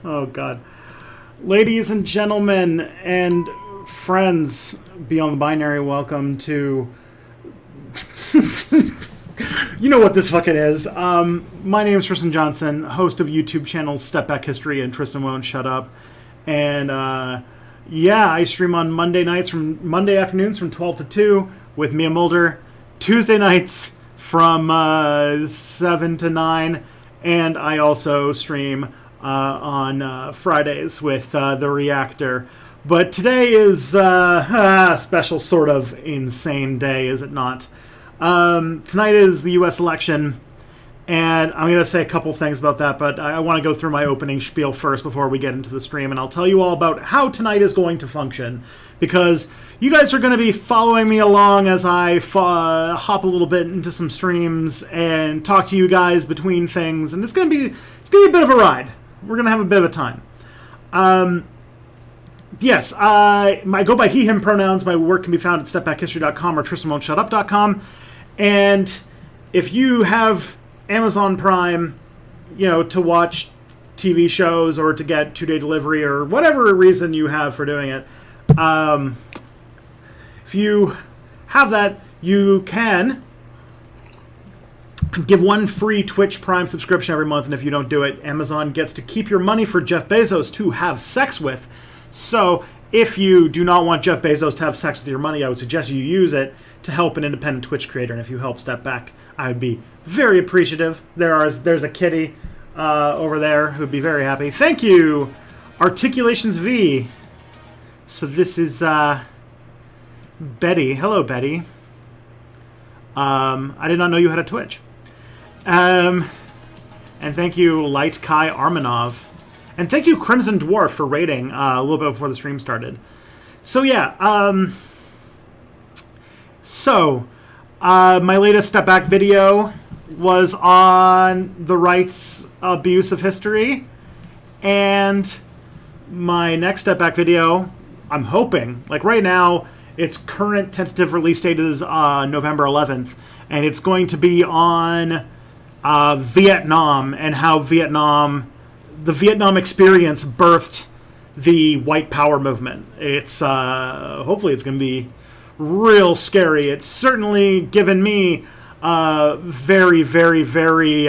Oh, God. Ladies and gentlemen and friends beyond the binary, welcome to... You know what this fucking is. My name is Tristan Johnson, host of YouTube channels Step Back History and Tristan Won't Shut Up. And, I stream on Monday afternoons from 12 to 2 with Mia Mulder. Tuesday nights from 7 to 9. And I also stream on Fridays with The Reactor. But today is a special sort of insane day, is it not? Tonight is the U.S. election, and I'm going to say a couple things about that, but I want to go through my opening spiel first before we get into the stream, and I'll tell you all about how tonight is going to function, because you guys are going to be following me along as I hop a little bit into some streams and talk to you guys between things, and it's going to be a bit of a ride. We're going to have a bit of a time. Yes, I go by he, him pronouns. My work can be found at stepbackhistory.com or tristanwon'tshutup.com. And if you have Amazon Prime, to watch TV shows or to get 2-day delivery or whatever reason you have for doing it, if you have that, you can give one free Twitch Prime subscription every month. And if you don't do it, Amazon gets to keep your money for Jeff Bezos to have sex with. So if you do not want Jeff Bezos to have sex with your money, I would suggest you use it to help an independent Twitch creator. And if you help Step Back, I would be very appreciative. There's a kitty over there who would be very happy. Thank you, Articulations V. So this is Betty. Hello, Betty. I did not know you had a Twitch. And thank you, Light Kai Armanov. And thank you, Crimson Dwarf, for raiding a little bit before the stream started. So, yeah. My latest Step Back video was on the rights abuse of history. And my next Step Back video, I'm hoping, like right now, its current tentative release date is November 11th. And it's going to be on Vietnam and how the Vietnam experience birthed the white power movement. It's hopefully it's going to be real scary. It's certainly given me very, very, very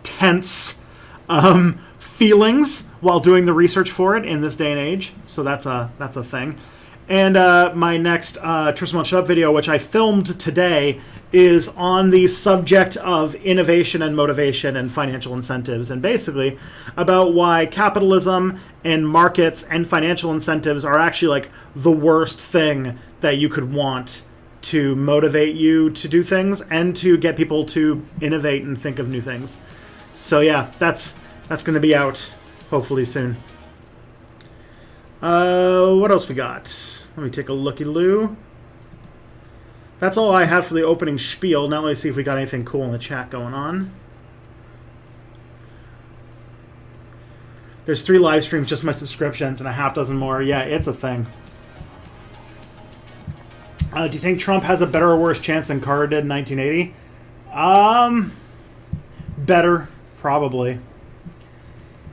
tense feelings while doing the research for it in this day and age. So that's a thing. And my next Tristan Won't Shut Up video, which I filmed today, is on the subject of innovation and motivation and financial incentives, and basically about why capitalism and markets and financial incentives are actually like the worst thing that you could want to motivate you to do things and to get people to innovate and think of new things. So yeah, that's going to be out hopefully soon. What else we got? Let me take a looky-loo. That's all I have for the opening spiel. Now let's see if we got anything cool in the chat going on. There's 3 live streams, just my subscriptions, and a half dozen more. Yeah, it's a thing. Do you think Trump has a better or worse chance than Carter did in 1980? Better, probably.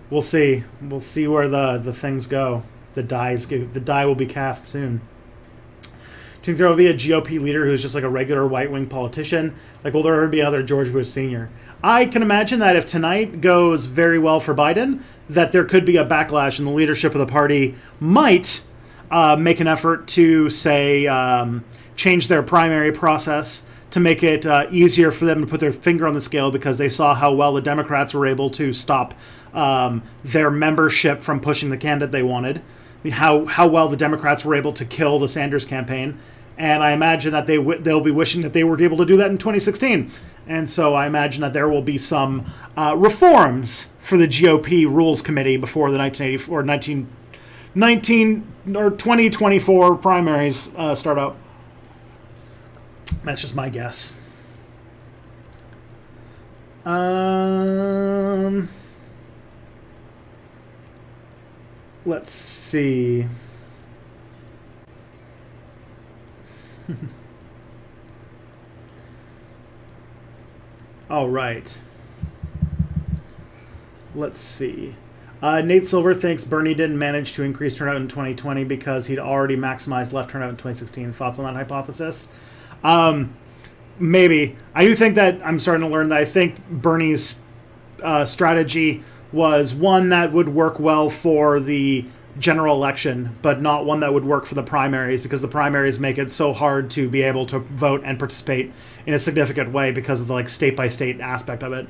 We'll see. We'll see where the things go. The die will be cast soon. Do you think there will be a GOP leader who's just like a regular right-wing politician? Like, will there ever be another George Bush Sr.? I can imagine that if tonight goes very well for Biden, that there could be a backlash and the leadership of the party might make an effort to, say, change their primary process to make it easier for them to put their finger on the scale, because they saw how well the Democrats were able to stop their membership from pushing the candidate they wanted, how well the Democrats were able to kill the Sanders campaign. And I imagine that they'll be wishing that they were able to do that in 2016. And so I imagine that there will be some reforms for the GOP Rules Committee before the 2024 primaries start up. That's just my guess. Let's see. All right. Let's see. Nate Silver thinks Bernie didn't manage to increase turnout in 2020 because he'd already maximized left turnout in 2016. Thoughts on that hypothesis? Maybe. I do think that I'm starting to learn that I think Bernie's strategy was one that would work well for the general election, but not one that would work for the primaries, because the primaries make it so hard to be able to vote and participate in a significant way because of the like state by state aspect of it.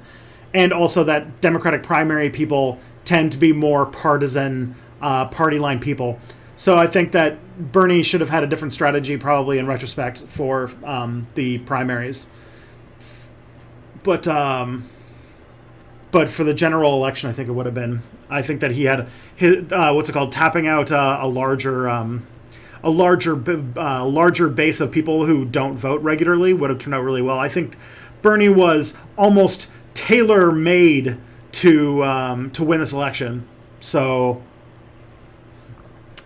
And also that Democratic primary people tend to be more partisan party line people. So I think that Bernie should have had a different strategy probably in retrospect for the primaries. But for the general election, I think it would have been. I think that he had his, tapping out a larger base of people who don't vote regularly would have turned out really well. I think Bernie was almost tailor-made to win this election. So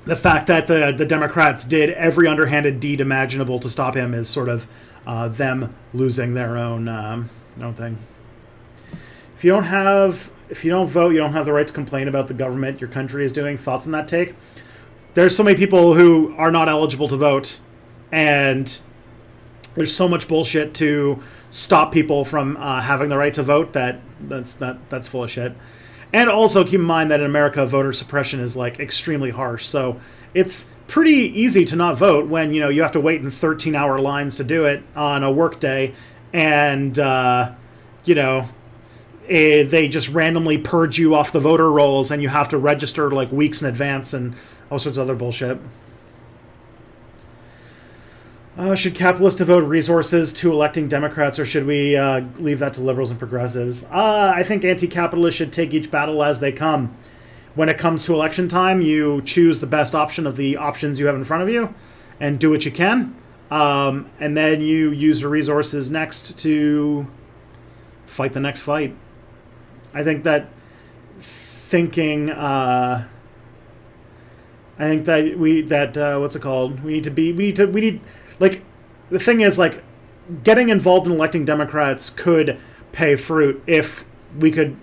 the fact that the Democrats did every underhanded deed imaginable to stop him is sort of them losing their own thing. If you don't vote, you don't have the right to complain about the government your country is doing. Thoughts on that take? There's so many people who are not eligible to vote, and there's so much bullshit to stop people from having the right to vote that's full of shit. And also keep in mind that in America, voter suppression is like extremely harsh. So it's pretty easy to not vote when you have to wait in 13-hour lines to do it on a work day, and they just randomly purge you off the voter rolls, and you have to register like weeks in advance and all sorts of other bullshit. Should capitalists devote resources to electing Democrats, or should we leave that to liberals and progressives? I think anti-capitalists should take each battle as they come. When it comes to election time, you choose the best option of the options you have in front of you and do what you can. And then you use the resources next to fight the next fight. I think that the thing is, like, getting involved in electing Democrats could pay fruit if we could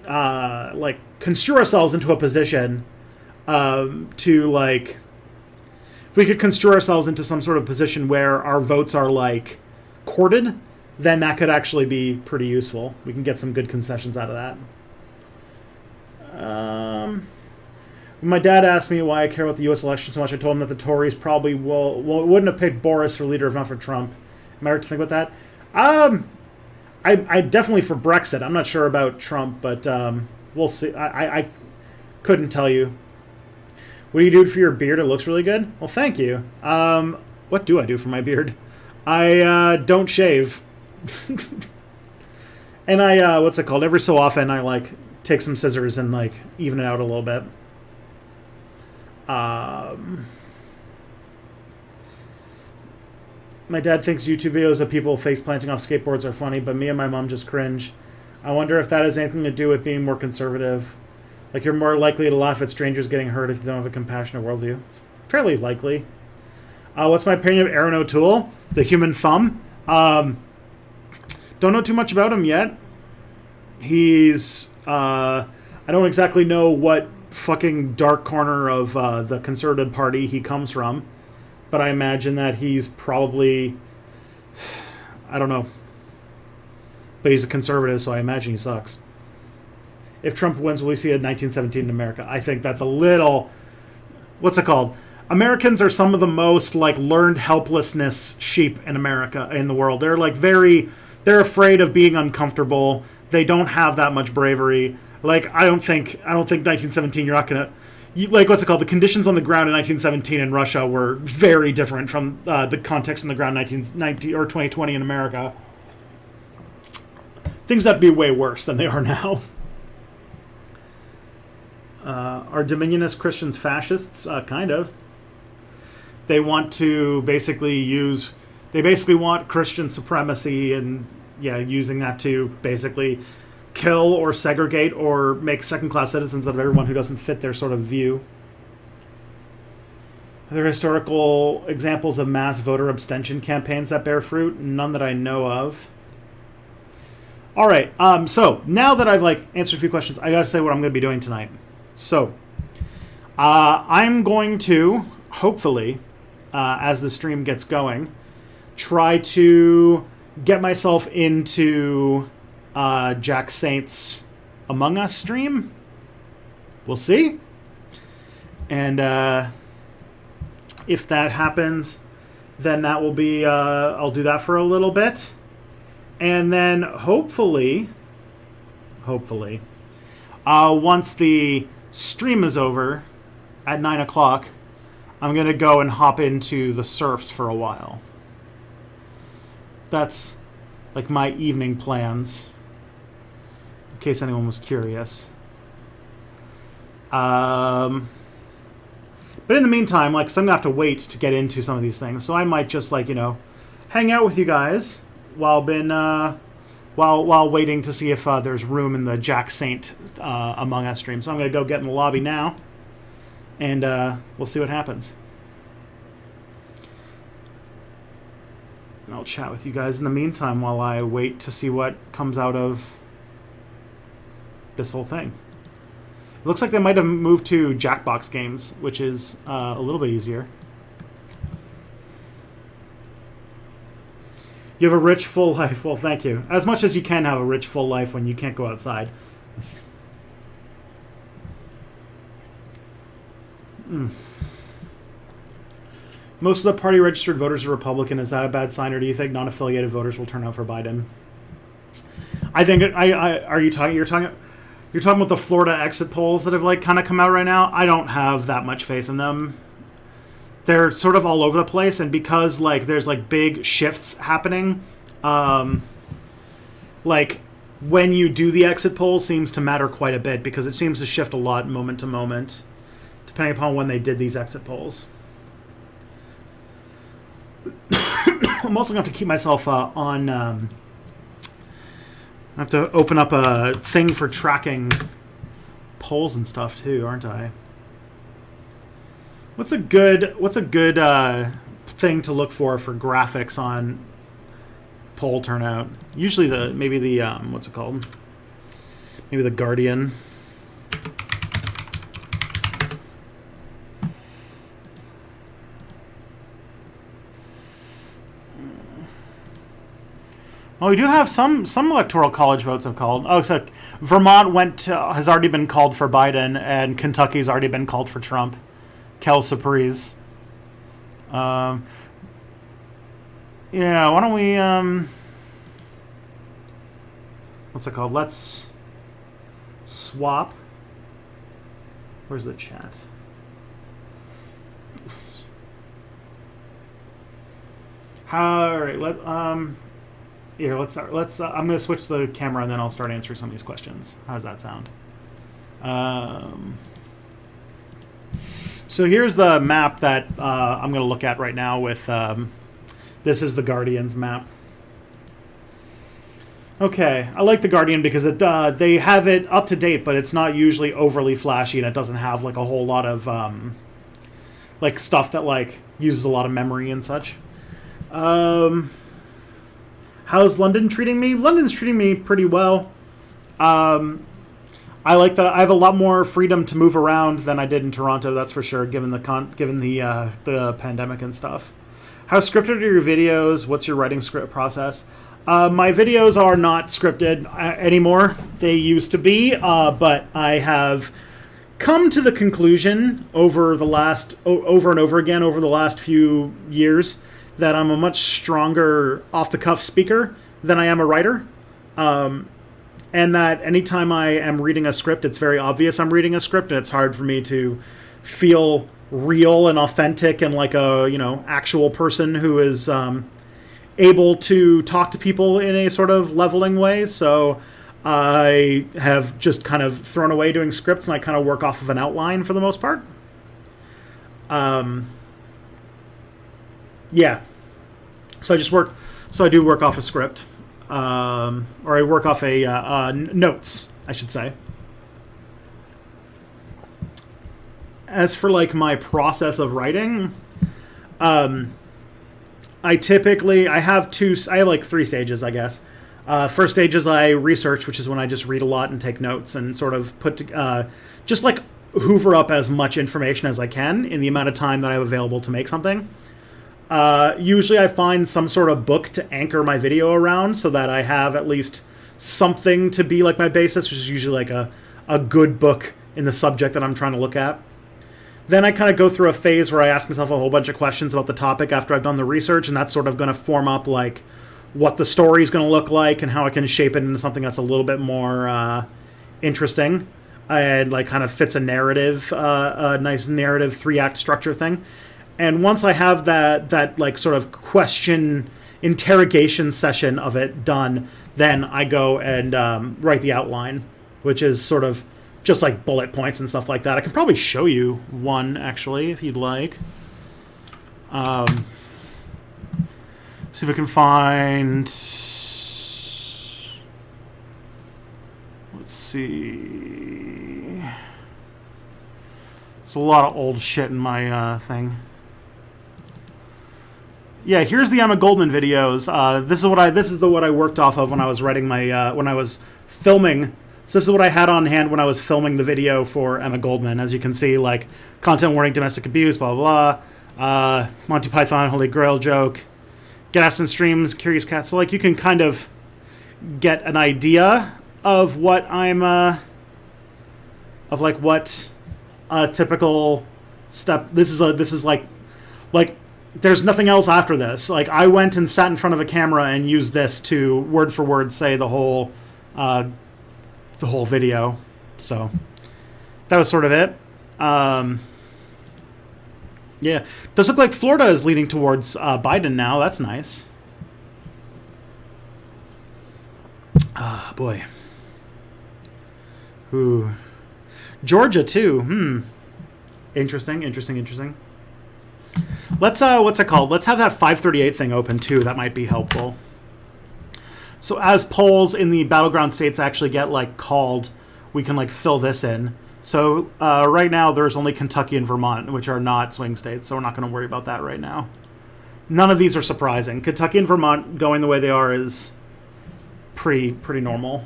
construe ourselves into a position if we could construe ourselves into some sort of position where our votes are like courted, then that could actually be pretty useful. We can get some good concessions out of that. My dad asked me why I care about the U.S. election so much. I told him that the Tories probably wouldn't have picked Boris for leader if not for Trump. Am I right to think about that? I definitely for Brexit. I'm not sure about Trump, but we'll see. I couldn't tell you. What do you do for your beard? It looks really good. Well, thank you. What do I do for my beard? I don't shave. And I every so often I take some scissors and even it out a little bit. My dad thinks YouTube videos of people face planting off skateboards are funny, but me and my mom just cringe. I wonder if that has anything to do with being more conservative. You're more likely to laugh at strangers getting hurt if you don't have a compassionate worldview. It's fairly likely. What's my opinion of Aaron O'Toole, the human thumb? Don't know too much about him yet. He's I don't exactly know what fucking dark corner of the Conservative Party he comes from, but I imagine that he's probably, I don't know, but he's a conservative, so I imagine he sucks. If Trump wins, will we see a 1917 in America? I think that's a little, Americans are some of the most learned helplessness sheep in America, in the world. They're they're afraid of being uncomfortable. They don't have that much bravery. I don't think 1917, you're not going to... The conditions on the ground in 1917 in Russia were very different from the context on the ground in 1990 or 2020 in America. Things have to be way worse than they are now. Are Dominionist Christians fascists? Kind of. They want to they basically want Christian supremacy and, using that to basically kill or segregate or make second-class citizens out of everyone who doesn't fit their sort of view. Are there historical examples of mass voter abstention campaigns that bear fruit? None that I know of. All right. So now that I've answered a few questions, I got to say what I'm going to be doing tonight. So I'm going to hopefully, as the stream gets going, try to get myself into Jack Saint's Among Us stream. We'll see. And if that happens, then that will be, I'll do that for a little bit. And then hopefully, once the stream is over at 9 o'clock, I'm going to go and hop into the surfs for a while. That's like my evening plans, in case anyone was curious. But in the meantime, so I'm going to have to wait to get into some of these things. So I might just hang out with you guys while waiting to see if there's room in the Jack Saint Among Us stream. So I'm going to go get in the lobby now, and we'll see what happens. And I'll chat with you guys in the meantime while I wait to see what comes out of this whole thing. It looks like they might have moved to Jackbox games, which is a little bit easier. You have a rich, full life. Well, thank you. As much as you can have a rich, full life when you can't go outside. Most of the party registered voters are Republican. Is that a bad sign, or do you think non-affiliated voters will turn out for Biden? I think are you talking? You're talking about the Florida exit polls that have kind of come out right now. I don't have that much faith in them. They're sort of all over the place, and because there's big shifts happening, when you do the exit poll seems to matter quite a bit, because it seems to shift a lot moment to moment, depending upon when they did these exit polls. I'm also going to have to keep myself on. I have to open up a thing for tracking polls and stuff too, aren't I? What's a good thing to look for graphics on poll turnout? Usually maybe the what's it called? Maybe the Guardian. Well, we do have some electoral college votes have called. Oh, except Vermont has already been called for Biden, and Kentucky's already been called for Trump. Kel Surprise. Yeah, why don't we what's it called? Let's swap. Where's the chat? All right, here, let's start. I'm going to switch the camera, and then I'll start answering some of these questions. How does that sound? So here's the map that I'm going to look at right now with, this is the Guardian's map. Okay, I like the Guardian because they have it up to date, but it's not usually overly flashy, and it doesn't have a whole lot of stuff that uses a lot of memory and such. How's London treating me? London's treating me pretty well. I like that I have a lot more freedom to move around than I did in Toronto, that's for sure, given the pandemic and stuff. How scripted are your videos? What's your writing script process? My videos are not scripted anymore. They used to be, but I have come to the conclusion over and over again over the last few years that I'm a much stronger off-the-cuff speaker than I am a writer. And that anytime I am reading a script, it's very obvious I'm reading a script, and it's hard for me to feel real and authentic and like a, actual person who is able to talk to people in a sort of leveling way. So I have just kind of thrown away doing scripts, and I kind of work off of an outline for the most part. Yeah. So I do work off a script. Or I work off notes, I should say. As for my process of writing, I have three stages, I guess. First stage is I research, which is when I just read a lot and take notes and sort of just like hoover up as much information as I can in the amount of time that I have available to make something. Usually I find some sort of book to anchor my video around so that I have at least something to be like my basis, which is usually like a good book in the subject that I'm trying to look at. Then I kind of go through a phase where I ask myself a whole bunch of questions about the topic after I've done the research, and that's sort of going to form up like what the story is going to look like and how I can shape it into something that's a little bit more interesting and like kind of fits a narrative, a nice narrative 3-act structure thing. And once I have that like sort of question interrogation session of it done, then I go and write the outline, which is sort of just like bullet points and stuff like that. I can probably show you one actually if you'd like. See if I can find. Let's see. There's a lot of old shit in my thing. Yeah, here's the Emma Goldman videos. This is what I worked off of when I was writing my when I was filming. So this is what I had on hand when I was filming the video for Emma Goldman. As you can see, like content warning, domestic abuse, blah blah blah. Monty Python, Holy Grail joke. Gaston Streams, Curious Cat. So like you can kind of get an idea of what I'm of like what a typical step. This is like there's nothing else after this. Like I went and sat in front of a camera and used this to word for word say the whole video. So that was sort of it. Yeah, does look like Florida is leaning towards Biden now. That's nice. Ah, boy. Ooh. Georgia too. Interesting. Let's what's it called? Let's have that 538 thing open too. That might be helpful. So as polls in the battleground states actually get like called, we can like fill this in. So right now there's only Kentucky and Vermont, which are not swing states, so we're not going to worry about that right now. None of these are surprising. Kentucky and Vermont going the way they are is pretty normal.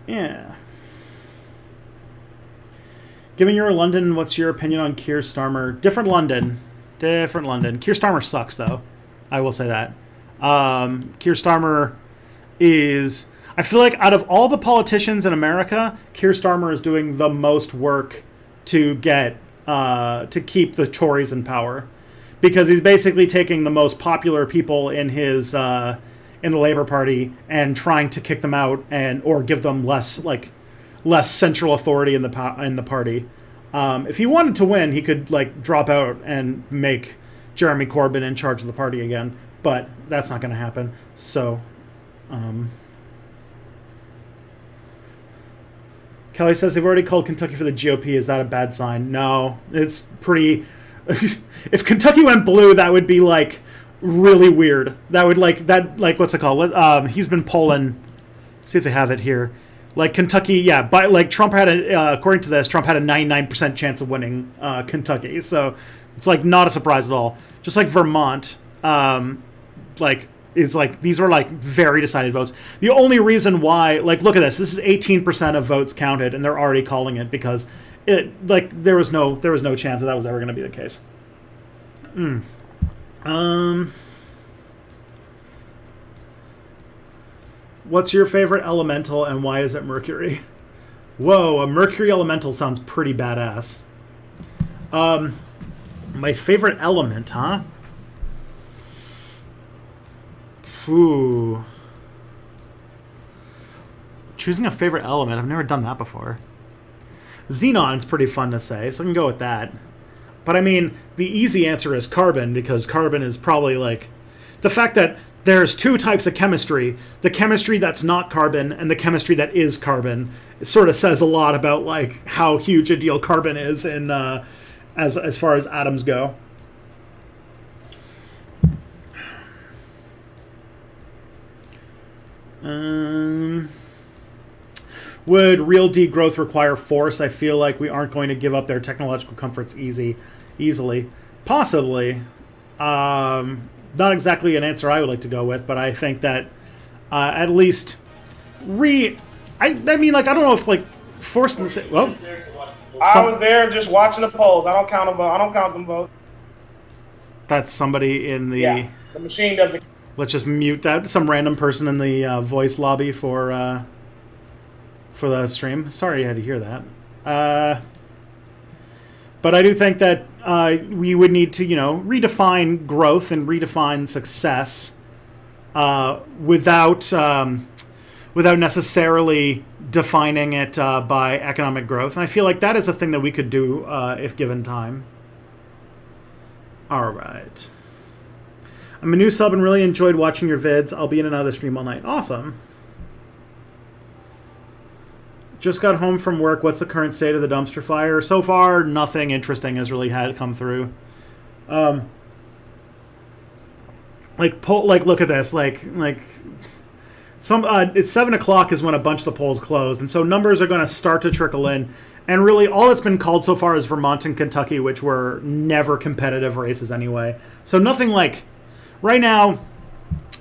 Yeah. Given you're in London, what's your opinion on Keir Starmer? Different London. Keir Starmer sucks, though. I will say that. Keir Starmer is... I feel like out of all the politicians in America, Keir Starmer is doing the most work to get to keep the Tories in power, because he's basically taking the most popular people in his in the Labour Party and trying to kick them out or give them less central authority in the party. If he wanted to win, he could like drop out and make Jeremy Corbyn in charge of the party again, but that's not going to happen. So. Kelly says they've already called Kentucky for the GOP. Is that a bad sign? No, it's pretty... If Kentucky went blue, that would be, like, really weird. That would, what's it called? He's been polling... Let's see if they have it here. Like, Kentucky, yeah, but, like, Trump had according to this, Trump had a 99% chance of winning Kentucky. So, it's, like, not a surprise at all. Just like Vermont, it's like these are like very decided votes. The only reason why, like, look at this. This is 18% of votes counted, and they're already calling it because there was no chance that was ever going to be the case. What's your favorite elemental, and why is it Mercury? Whoa, a Mercury elemental sounds pretty badass. My favorite element, huh? Ooh. Choosing a favorite element. I've never done that before. Xenon's pretty fun to say, so I can go with that. But I mean, the easy answer is carbon, because carbon is probably like... The fact that there's two types of chemistry, the chemistry that's not carbon and the chemistry that is carbon, it sort of says a lot about like how huge a deal carbon is in as far as atoms go. Would real degrowth require force? I feel like we aren't going to give up their technological comforts easily. Possibly. not exactly an answer I would like to go with, but I think that at least I mean, like, I don't know if, like, forcing the... Well, I was there just watching the polls. I don't count them. I don't count them votes. That's somebody in the... Yeah, the machine doesn't. Let's just mute that. Some random person in the voice lobby for the stream. Sorry you had to hear that. But I do think that we would need to, redefine growth and redefine success without necessarily defining it by economic growth. And I feel like that is a thing that we could do if given time. All right. I'm a new sub and really enjoyed watching your vids. I'll be in another stream all night. Awesome. Just got home from work. What's the current state of the dumpster fire? So far, nothing interesting has really had come through. Look at this. It's 7 o'clock is when a bunch of the polls closed, and so numbers are going to start to trickle in. And really, all that's been called so far is Vermont and Kentucky, which were never competitive races anyway. So nothing like... Right now,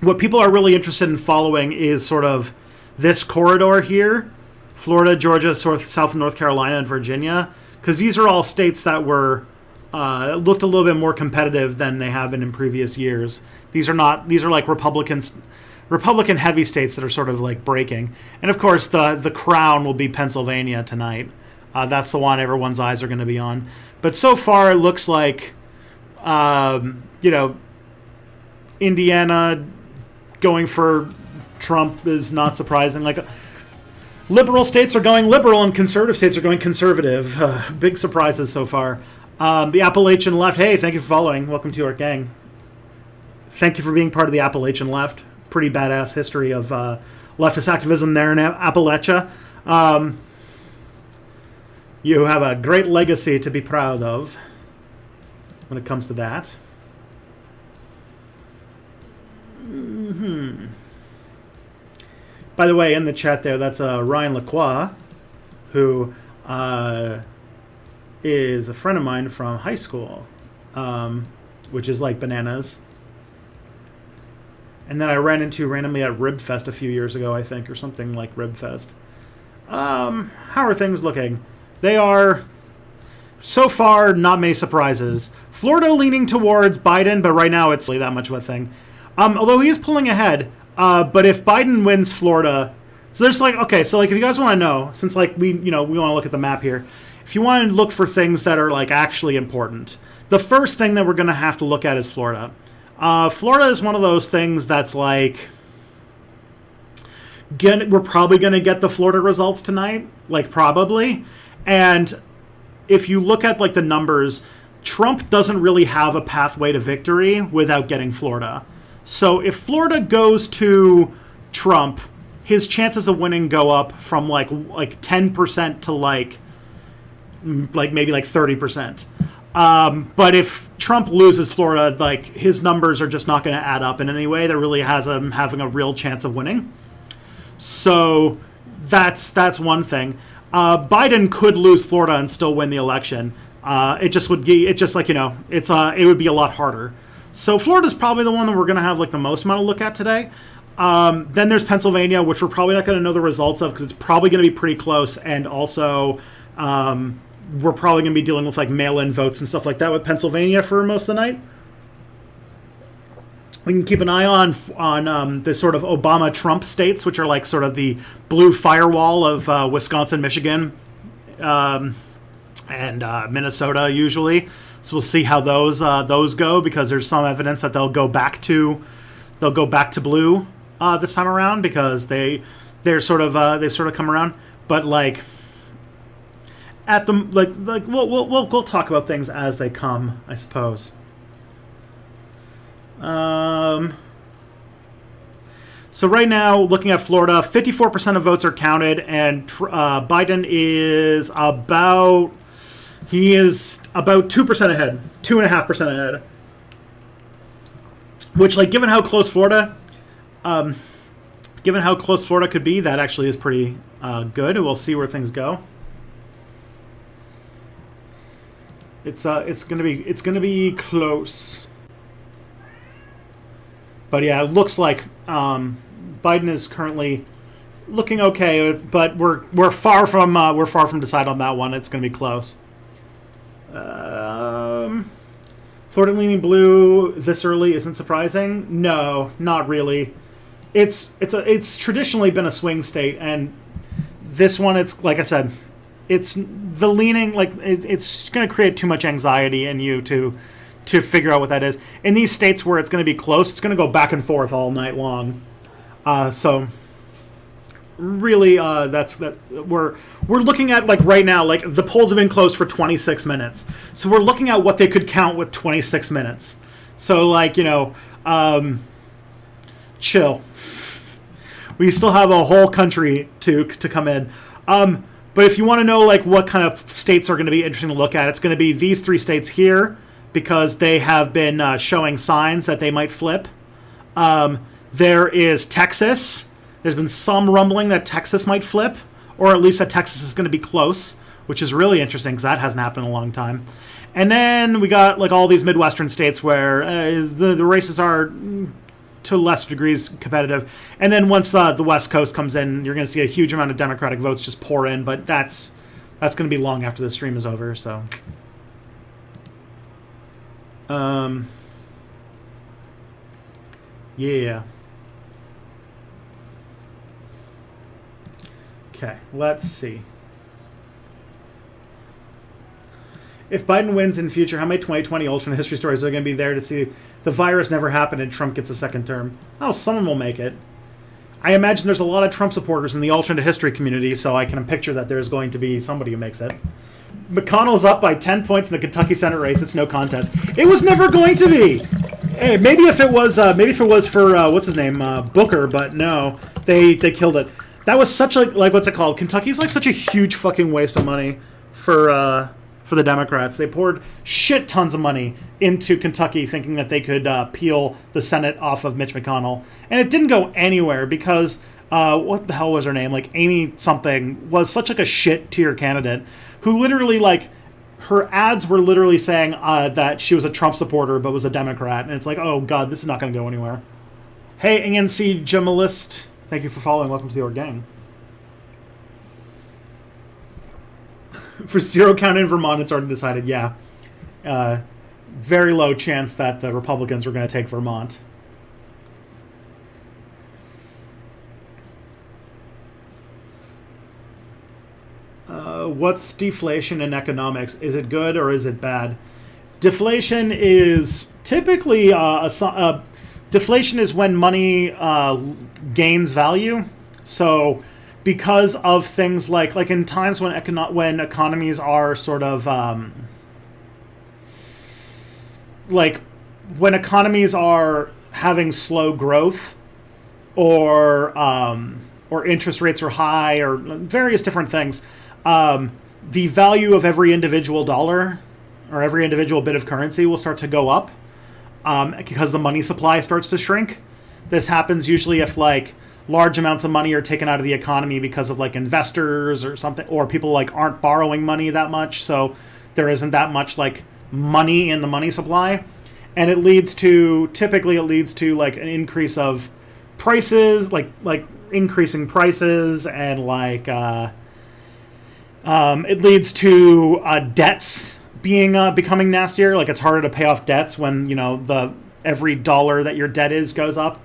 what people are really interested in following is sort of this corridor here. Florida, Georgia, South North Carolina, and Virginia. Because these are all states that were... looked a little bit more competitive than they have been in previous years. These are like Republican heavy states that are sort of like breaking. And of course, the crown will be Pennsylvania tonight. That's the one everyone's eyes are going to be on. But so far, it looks like, Indiana going for Trump is not surprising. Like, liberal states are going liberal and conservative states are going conservative. Big surprises so far. The Appalachian left. Hey, thank you for following. Welcome to our gang. Thank you for being part of the Appalachian left. Pretty badass history of leftist activism there in Appalachia. You have a great legacy to be proud of when it comes to that. By the way, in the chat there, that's Ryan Lacroix, who is a friend of mine from high school, which is like bananas. And then I ran into randomly at Ribfest a few years ago, I think, or something like Ribfest. How are things looking? They are, so far, not many surprises. Florida leaning towards Biden, but right now it's really that much of a thing. Although he is pulling ahead, but if Biden wins Florida, so there's if you guys want to know, since we want to look at the map here, if you want to look for things that are actually important, the first thing that we're going to have to look at is Florida. Florida is one of those things that's we're probably going to get the Florida results tonight, probably. And if you look at the numbers, Trump doesn't really have a pathway to victory without getting Florida. So if Florida goes to Trump, his chances of winning go up from 10% to maybe 30%. But if Trump loses Florida, his numbers are just not going to add up in any way that really has him having a real chance of winning. So that's one thing. Biden could lose Florida and still win the election. It would be a lot harder. So Florida's probably the one that we're going to have the most amount to look at today. Then there's Pennsylvania, which we're probably not going to know the results of because it's probably going to be pretty close, and also we're probably going to be dealing with mail-in votes and stuff like that with Pennsylvania for most of the night. We can keep an eye on the sort of Obama-Trump states, which are sort of the blue firewall of Wisconsin, Michigan, and Minnesota usually. So we'll see how those go, because there's some evidence that they'll go back to blue this time around, because they've sort of come around. But at the we'll talk about things as they come, I suppose. So right now, looking at Florida, 54% of votes are counted, and Biden is about 2% ahead, 2.5% ahead. Which, given how close Florida could be, that actually is pretty good. We'll see where things go. It's gonna be close. But yeah, it looks like Biden is currently looking okay, but we're far from decide on that one. It's going to be close. Florida leaning blue this early isn't surprising. No, not really. It's traditionally been a swing state, and this one, it's like I said, it's the leaning, like it's going to create too much anxiety in you to figure out what that is. In these states where it's going to be close, it's going to go back and forth all night long. So really, we're looking at, like, right now, like the polls have been closed for 26 minutes. So we're looking at what they could count with 26 minutes. So, like, chill. We still have a whole country to come in. But if you want to know, like, what kind of states are going to be interesting to look at, it's going to be these 3 states here, because they have been showing signs that they might flip. There is Texas. There's been some rumbling that Texas might flip, or at least that Texas is going to be close, which is really interesting because that hasn't happened in a long time. And then we got, like, all these Midwestern states where the races are, to lesser degrees, competitive. And then once the West Coast comes in, you're going to see a huge amount of Democratic votes just pour in, but that's going to be long after the stream is over, so... yeah. Okay, let's see. If Biden wins in the future, how many 2020 alternate history stories are going to be there to see the virus never happened and Trump gets a second term? Oh, someone will make it. I imagine there's a lot of Trump supporters in the alternate history community, so I can picture that there's going to be somebody who makes it. McConnell's up by 10 points in the Kentucky Senate race. It's no contest. It was never going to be. Hey, maybe if it was for what's his name, Booker, but no, they killed it. That was such like what's it called? Kentucky's like such a huge fucking waste of money for the Democrats. They poured shit tons of money into Kentucky, thinking that they could peel the Senate off of Mitch McConnell, and it didn't go anywhere because what the hell was her name? Like Amy something was such like a shit tier candidate who literally, like, her ads were literally saying that she was a Trump supporter but was a Democrat, and it's like, oh god, this is not going to go anywhere. Hey, ANC Jamalist, thank you for following. Welcome to the Org Gang. For zero count in Vermont, it's already decided, yeah. Very low chance that the Republicans were going to take Vermont. What's deflation in economics? Is it good or is it bad? Deflation is typically deflation is when money gains value. So because of things like in times when economies are sort of like when economies are having slow growth, or interest rates are high, or various different things, the value of every individual dollar or every individual bit of currency will start to go up because the money supply starts to shrink. This happens usually if, like, large amounts of money are taken out of the economy because of, like, investors or something, or people, like, aren't borrowing money that much, so there isn't that much, like, money in the money supply. And typically it leads to like an increase of prices, like increasing prices, and like it leads to debts becoming nastier. Like, it's harder to pay off debts when, every dollar that your debt goes up.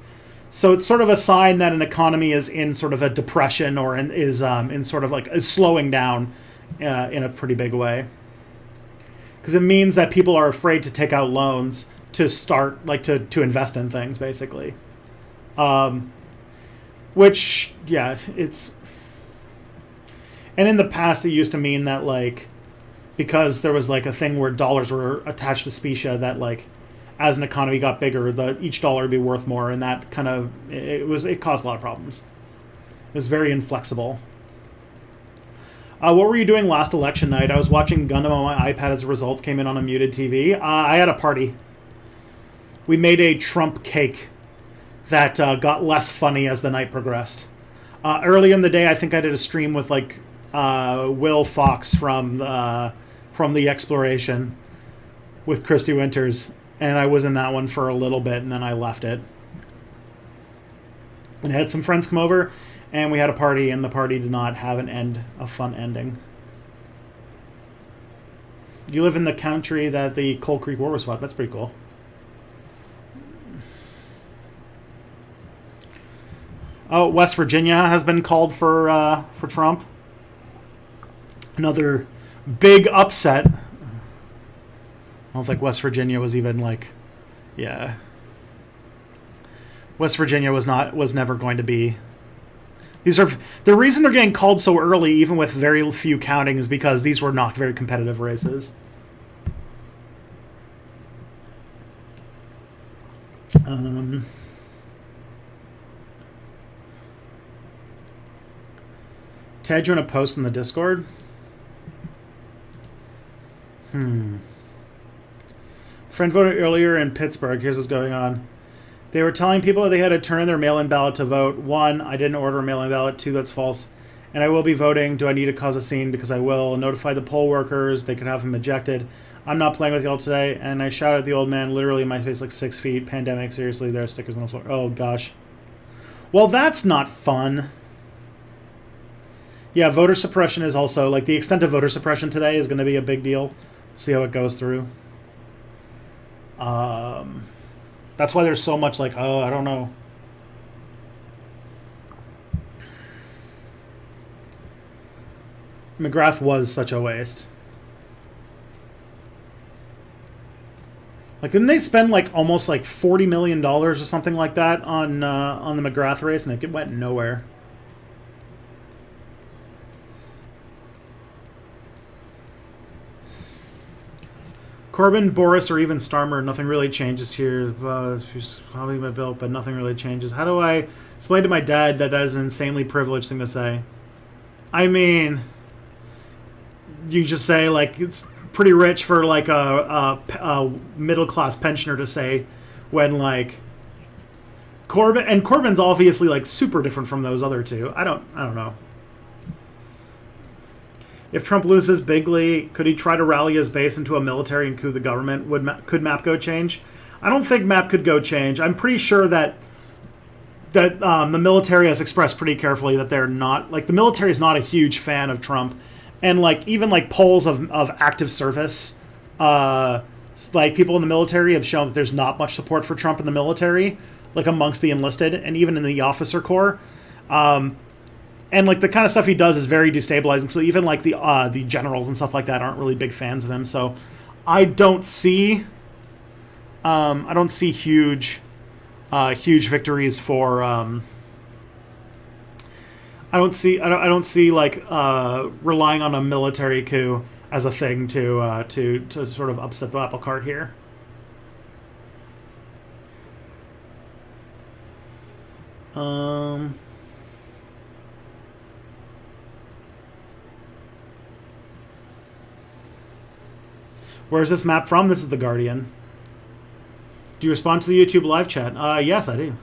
So it's sort of a sign that an economy is in sort of a depression, or is slowing down in a pretty big way. Because it means that people are afraid to take out loans to start, like, to invest in things, basically. Which, yeah, it's... And in the past, it used to mean that, like, because there was, like, a thing where dollars were attached to speciation, that, like, as an economy got bigger, each dollar would be worth more, and that kind of... It caused a lot of problems. It was very inflexible. What were you doing last election night? I was watching Gundam on my iPad as the results came in on a muted TV. I had a party. We made a Trump cake that got less funny as the night progressed. Early in the day, I think I did a stream with, like, Will Fox from The Exploration with Christy Winters, and I was in that one for a little bit, and then I left it. And I had some friends come over, and we had a party, and the party did not have a fun ending. You live in the country that the Cold Creek War was fought. That's pretty cool. Oh, West Virginia has been called for Trump. Another big upset. I don't think West Virginia was even like, yeah. West Virginia was never going to be. These are the reason they're getting called so early, even with very few counting, is because these were not very competitive races. Ted, you want to post in the Discord? Friend voted earlier in Pittsburgh. Here's what's going on. They were telling people that they had to turn in their mail-in ballot to vote. 1, I didn't order a mail-in ballot. 2, that's false. And I will be voting. Do I need to cause a scene? Because I will. Notify the poll workers. They could have him ejected. I'm not playing with y'all today. And I shouted at the old man literally in my face like 6 feet. Pandemic, seriously, there are stickers on the floor. Oh, gosh. Well, that's not fun. Yeah, voter suppression is also, like, the extent of voter suppression today is going to be a big deal. See how it goes through. That's why there's so much, like, oh, I don't know. McGrath was such a waste. Like, didn't they spend, like, almost, like, $40 million or something like that on the McGrath race, and it went nowhere? Corbyn, Boris, or even Starmer, nothing really changes here. She's probably my bill, but nothing really changes. How do I explain to my dad that is an insanely privileged thing to say? I mean, you just say, like, it's pretty rich for, like, a middle-class pensioner to say when, like, Corbyn's obviously, like, super different from those other two. I don't know. If Trump loses bigly, could he try to rally his base into a military and coup the government? Could map go change? I don't think map could go change. I'm pretty sure that the military has expressed pretty carefully that they're not, like, the military is not a huge fan of Trump, and, like, even, like, polls of active service, like, people in the military have shown that there's not much support for Trump in the military, like, amongst the enlisted and even in the officer corps. And, like, the kind of stuff he does is very destabilizing. So even, like, the generals and stuff like that aren't really big fans of him. So I don't see huge victories for. I don't see like relying on a military coup as a thing to sort of upset the apple cart here. Where's this map from? This is The Guardian. Do you respond to the YouTube live chat? Yes, I do.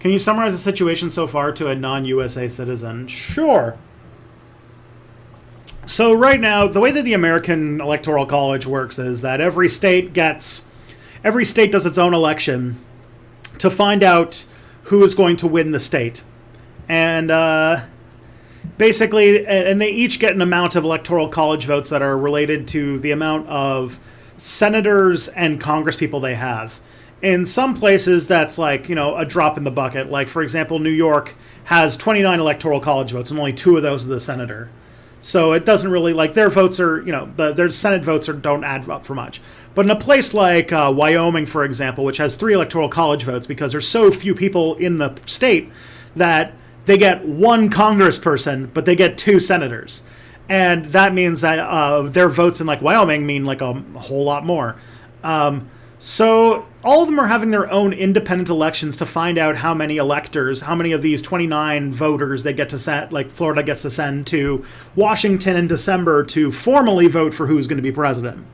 Can you summarize the situation so far to a non-USA citizen? Sure. So right now, the way that the American Electoral College works is that every state does its own election to find out who is going to win the state. And basically, and they each get an amount of Electoral College votes that are related to the amount of senators and congresspeople they have. In some places, that's like, you know, a drop in the bucket. Like, for example, New York has 29 Electoral College votes, and only 2 of those are the senator. So it doesn't really, like, their votes are, you know, their Senate votes don't add up for much. But in a place like Wyoming, for example, which has 3 Electoral College votes because there's so few people in the state that they get 1 congressperson, but they get 2 senators. And that means that their votes in, like, Wyoming mean, like, a whole lot more. So all of them are having their own independent elections to find out how many electors, how many of these 29 voters they get to send, like Florida gets to send to Washington in December to formally vote for who's going to be president.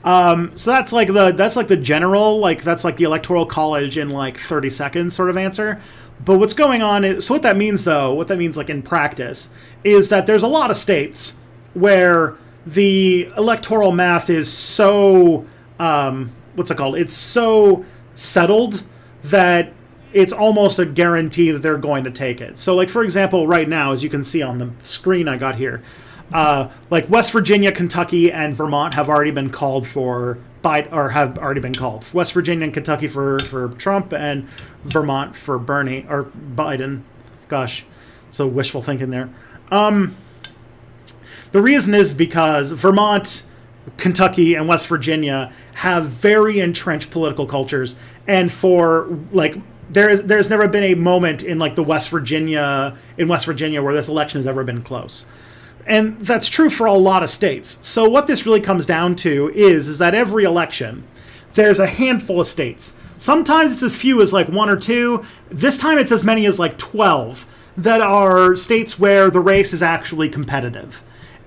So that's like the general, like, that's like the Electoral College in like 30 seconds sort of answer. But what's going on is, so what that means like in practice, is that there's a lot of states where the electoral math is so, it's so settled that it's almost a guarantee that they're going to take it. So, like, for example, right now, as you can see on the screen I got here, like West Virginia, Kentucky, and Vermont have already been called for have already been called. West Virginia and Kentucky for Trump, and Vermont for Bernie or Biden. Gosh, so wishful thinking there. The reason is because Vermont, Kentucky, and West Virginia have very entrenched political cultures, and for like there's never been a moment in like West Virginia where this election has ever been close. And that's true for a lot of states. So what this really comes down to is that every election, there's a handful of states. Sometimes it's as few as like 1 or 2. This time it's as many as like 12 that are states where the race is actually competitive.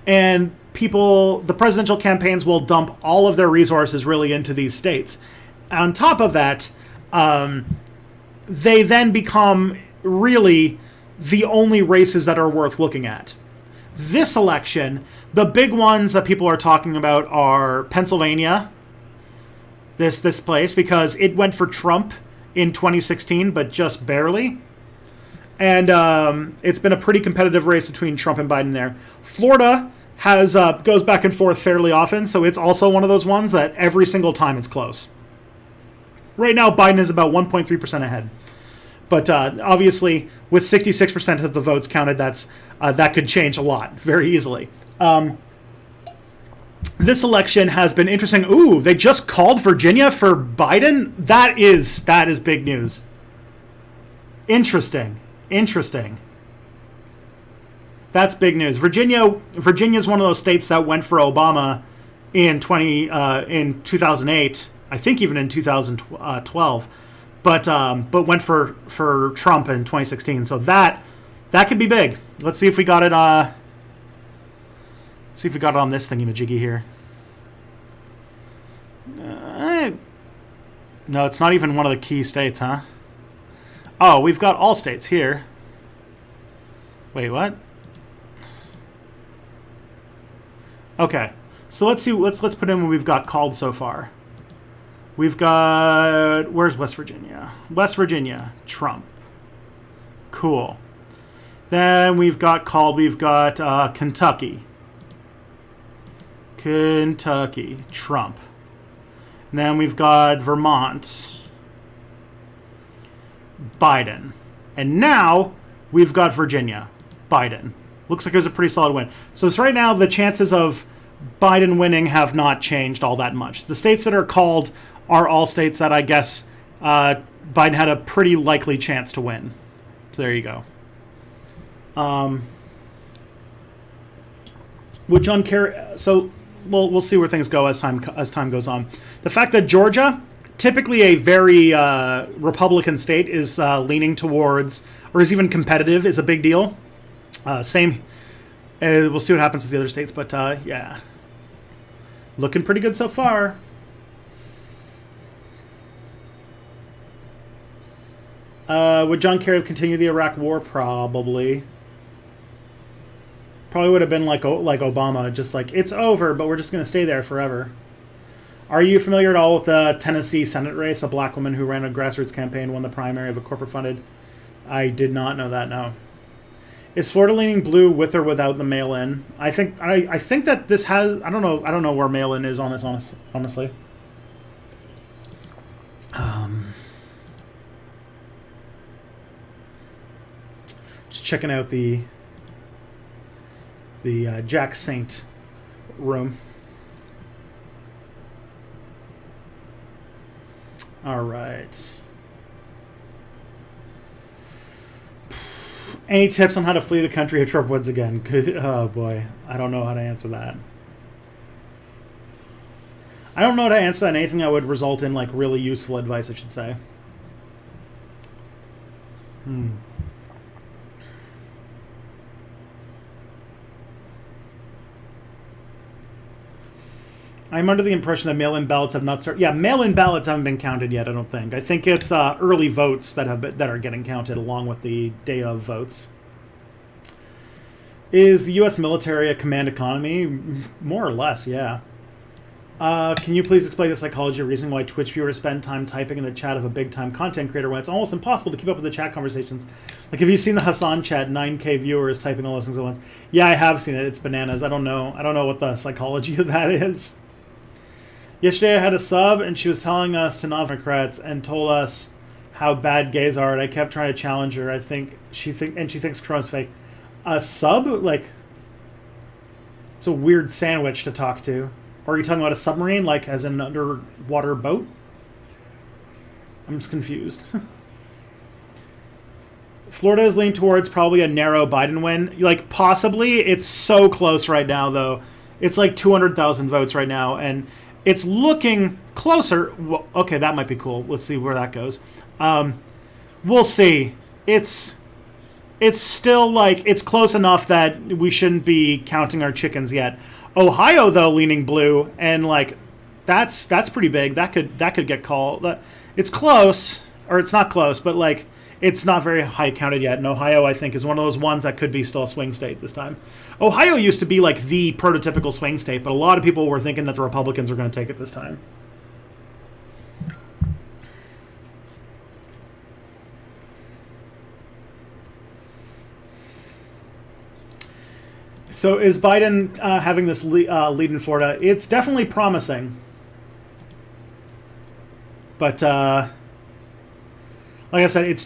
And the presidential campaigns will dump all of their resources really into these states. On top of that, they then become really the only races that are worth looking at. This election, the big ones that people are talking about are Pennsylvania, this place, because it went for Trump in 2016, but just barely. And it's been a pretty competitive race between Trump and Biden there. Florida goes back and forth fairly often, so it's also one of those ones that every single time it's close. Right now, Biden is about 1.3% ahead. But obviously, with 66% of the votes counted, that could change a lot very easily. This election has been interesting. Ooh, they just called Virginia for Biden? That is big news. Interesting. That's big news. Virginia is one of those states that went for Obama in 2008. I think even in 2012. But went for Trump in 2016. So that could be big. Let's see if we got it. See if we got it on this thingy-majiggy here. No, it's not even one of the key states, huh? Oh, we've got all states here. Wait, what? Okay, so let's see. Let's put in what we've got called so far. We've got, where's West Virginia? West Virginia, Trump. Cool. Then we've got Kentucky. Kentucky, Trump. And then we've got Vermont, Biden. And now we've got Virginia, Biden. Looks like it was a pretty solid win. So right now the chances of Biden winning have not changed all that much. The states that are called are all states that I guess Biden had a pretty likely chance to win. So there you go. With John Kerry, so we'll see where things go as time goes on. The fact that Georgia, typically a very Republican state, is leaning towards or is even competitive is a big deal. Same. We'll see what happens with the other states, but yeah, looking pretty good so far. Would John Kerry continue the Iraq War? Probably. Probably would have been like Obama, just like, it's over, but we're just going to stay there forever. Are you familiar at all with the Tennessee Senate race? A black woman who ran a grassroots campaign won the primary of a corporate-funded. I did not know that, no. Is Florida leaning blue with or without the mail-in? I think that this has, I don't know where mail-in is on this, honestly. Just checking out the Jack Saint room. All right. Any tips on how to flee the country if Trump wins again? Oh boy, I don't know how to answer that. I don't know how to answer that. Anything that would result in like really useful advice, I should say. I'm under the impression that mail-in ballots have not started. Yeah, mail-in ballots haven't been counted yet, I don't think. I think it's early votes that are getting counted along with the day of votes. Is the U.S. military a command economy? More or less, yeah. Can you please explain the psychology of reason why Twitch viewers spend time typing in the chat of a big-time content creator when it's almost impossible to keep up with the chat conversations? Like, have you seen the Hassan chat, 9K viewers typing all those things at once? Yeah, I have seen it. It's bananas. I don't know what the psychology of that is. Yesterday I had a sub, and she was telling us to not Democrats and told us how bad gays are, and I kept trying to challenge her. I think she thinks Corona's fake. A sub? Like, it's a weird sandwich to talk to. Or are you talking about a submarine, like as an underwater boat? I'm just confused. Florida is leaning towards probably a narrow Biden win. Like, possibly. It's so close right now, though. It's like 200,000 votes right now, and it's looking closer. Well, okay, that might be cool. Let's see where that goes. We'll see. It's still, like, it's close enough that we shouldn't be counting our chickens yet. Ohio, though, leaning blue, and like that's pretty big. That could get called. It's close, or it's not close, but like it's not very high counted yet. And Ohio, I think, is one of those ones that could be still a swing state this time. Ohio used to be like the prototypical swing state, but a lot of people were thinking that the Republicans were going to take it this time. So is Biden having this lead in Florida? It's definitely promising. But like I said, it's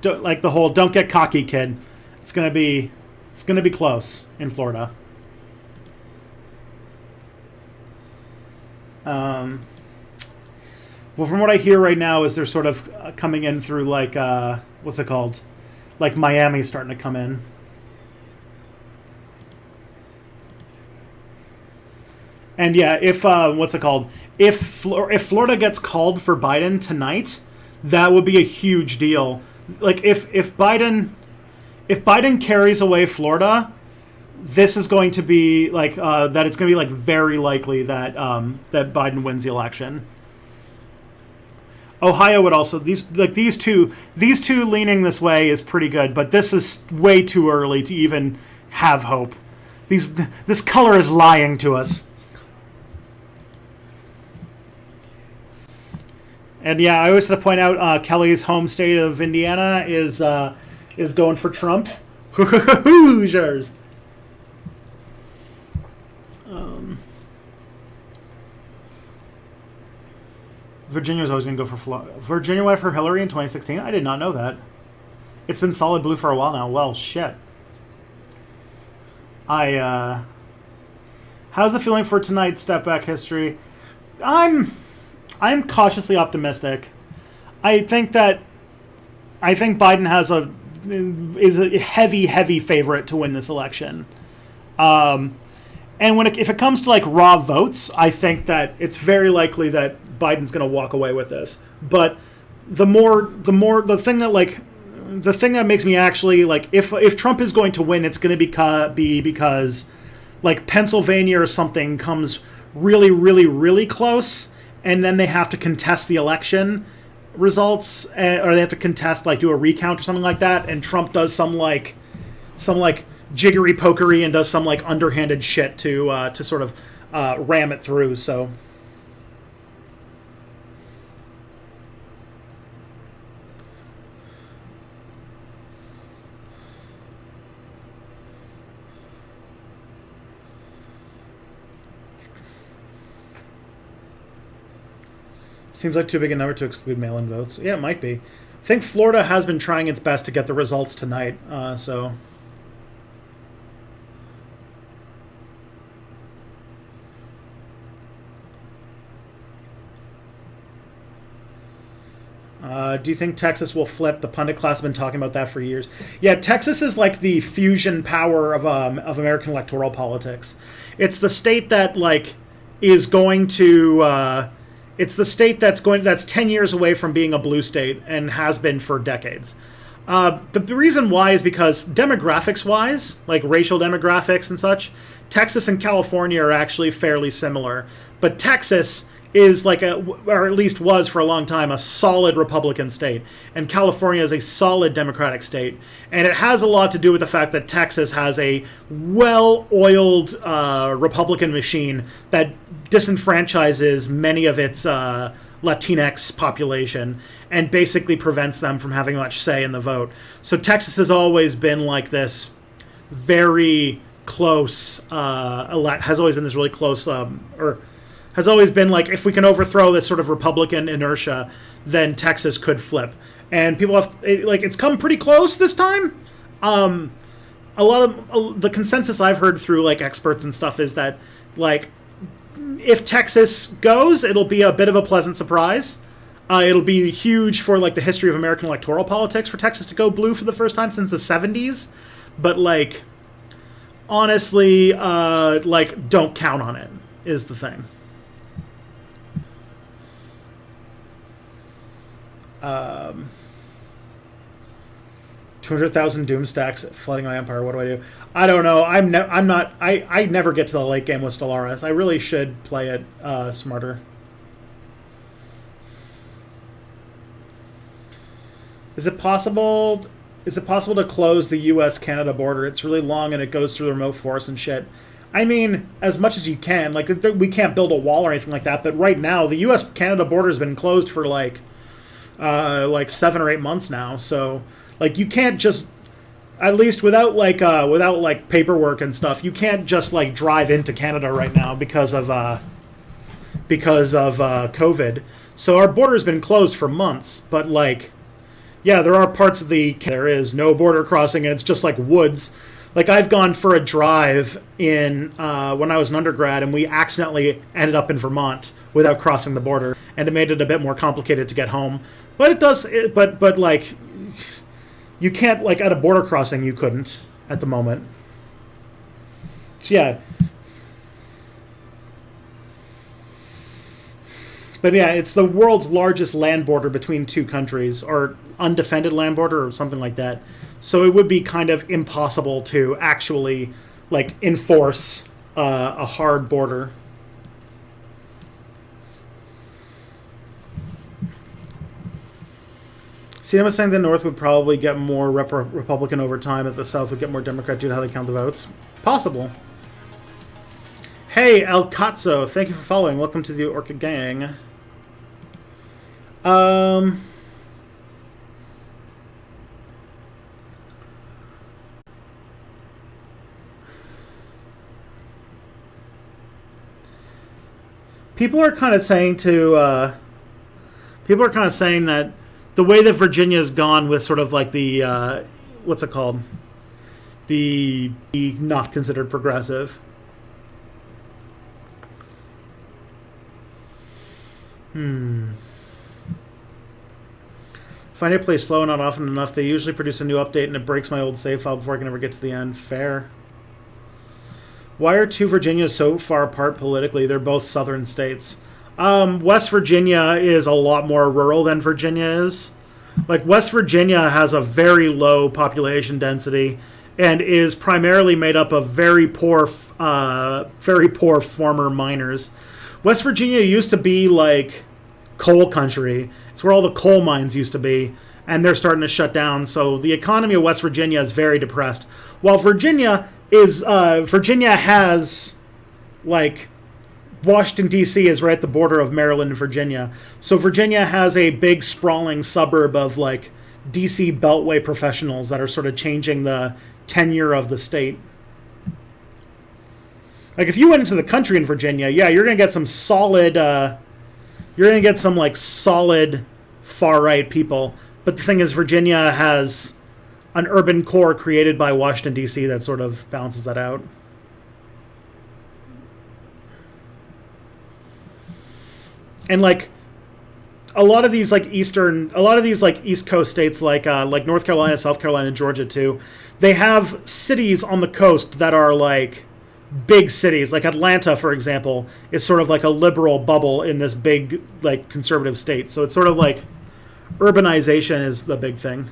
like the whole "don't get cocky, kid." It's gonna be close in Florida. Well, from what I hear right now, is they're sort of coming in through like what's it called? Like Miami's starting to come in. And yeah, if what's it called? If Florida gets called for Biden tonight, that would be a huge deal. Like if Biden carries away Florida, this is going to be like that. It's going to be like very likely that that Biden wins the election. Ohio would also these two leaning this way is pretty good, but this is way too early to even have hope. This color is lying to us. And yeah, I always have to point out Kelly's home state of Indiana is going for Trump. Hoosiers. Virginia was always going to go for Florida. Virginia went for Hillary in 2016. I did not know that. It's been solid blue for a while now. Well, shit. How's the feeling for tonight's Step Back history? I'm cautiously optimistic. I think Biden is a heavy favorite to win this election. And if it comes to like raw votes, I think that it's very likely that Biden's going to walk away with this. But the thing that makes me actually like if Trump is going to win, it's going to be because like Pennsylvania or something comes really close. And then they have to contest the election results, or they have to contest, like, do a recount or something like that. And Trump does some jiggery pokery and does some like underhanded shit to sort of ram it through. So. Seems like too big a number to exclude mail-in votes. Yeah, it might be. I think Florida has been trying its best to get the results tonight, so... Do you think Texas will flip? The pundit class has been talking about that for years. Yeah, Texas is like the fusion power of American electoral politics. It's the state that like is going to... It's the state that's 10 years away from being a blue state and has been for decades. The reason why is because demographics-wise, like racial demographics and such, Texas and California are actually fairly similar. But Texas is like or at least was for a long time, a solid Republican state, and California is a solid Democratic state. And it has a lot to do with the fact that Texas has a well-oiled Republican machine that disenfranchises many of its Latinx population and basically prevents them from having much say in the vote. So Texas has always been like this very close, has always been this really close, or has always been like, if we can overthrow this sort of Republican inertia, then Texas could flip. And people have, like, it's come pretty close this time. A lot of the consensus I've heard through, like, experts and stuff is that, like, if Texas goes, it'll be a bit of a pleasant surprise. It'll be huge for, like, the history of American electoral politics for Texas to go blue for the first time since the 70s. But, like, honestly, like, don't count on it, is the thing. 200,000 doom stacks flooding my empire. What do I do? I don't know. I never get to the late game with Stellaris. I really should play it smarter. Is it possible to close the U.S.-Canada border? It's really long and it goes through the remote forest and shit. I mean, as much as you can. Like, we can't build a wall or anything like that, but right now, the U.S.-Canada border has been closed for, like 7 or 8 months now. So, like, you can't just, at least without paperwork and stuff, you can't just, like, drive into Canada right now because of COVID. So our border has been closed for months, but, like, yeah, there are parts of there is no border crossing, and it's just like woods. Like, I've gone for a drive in when I was an undergrad, and we accidentally ended up in Vermont without crossing the border, and it made it a bit more complicated to get home. But it does. But like, you can't, like, at a border crossing, you couldn't at the moment. So yeah. But yeah, it's the world's largest land border between two countries, or undefended land border, or something like that. So it would be kind of impossible to actually, like, enforce a hard border. CM was saying the North would probably get more Republican over time, that the South would get more Democrat due to how they count the votes. Possible. Hey, El Cazzo, thank you for following. Welcome to the Orchid Gang. People are kind of saying that the way that Virginia's gone with sort of like the what's it called? The not considered progressive. Find it play slow, not often enough. They usually produce a new update and it breaks my old save file before I can ever get to the end. Fair. Why are two Virginias so far apart politically? They're both southern states. West Virginia is a lot more rural than Virginia is. Like, West Virginia has a very low population density and is primarily made up of very poor former miners. West Virginia used to be like coal country. It's where all the coal mines used to be, and they're starting to shut down. So the economy of West Virginia is very depressed. While Virginia has, like, Washington, D.C. is right at the border of Maryland and Virginia. So Virginia has a big, sprawling suburb of, like, D.C. Beltway professionals that are sort of changing the tenure of the state. Like, if you went into the country in Virginia, yeah, you're going to get some solid, solid far-right people. But the thing is, Virginia has an urban core created by Washington, D.C. that sort of balances that out. And, like, a lot of these East Coast states, like North Carolina, South Carolina, Georgia too, they have cities on the coast that are, like, big cities. Like Atlanta, for example, is sort of like a liberal bubble in this big, like, conservative state. So it's sort of like urbanization is the big thing.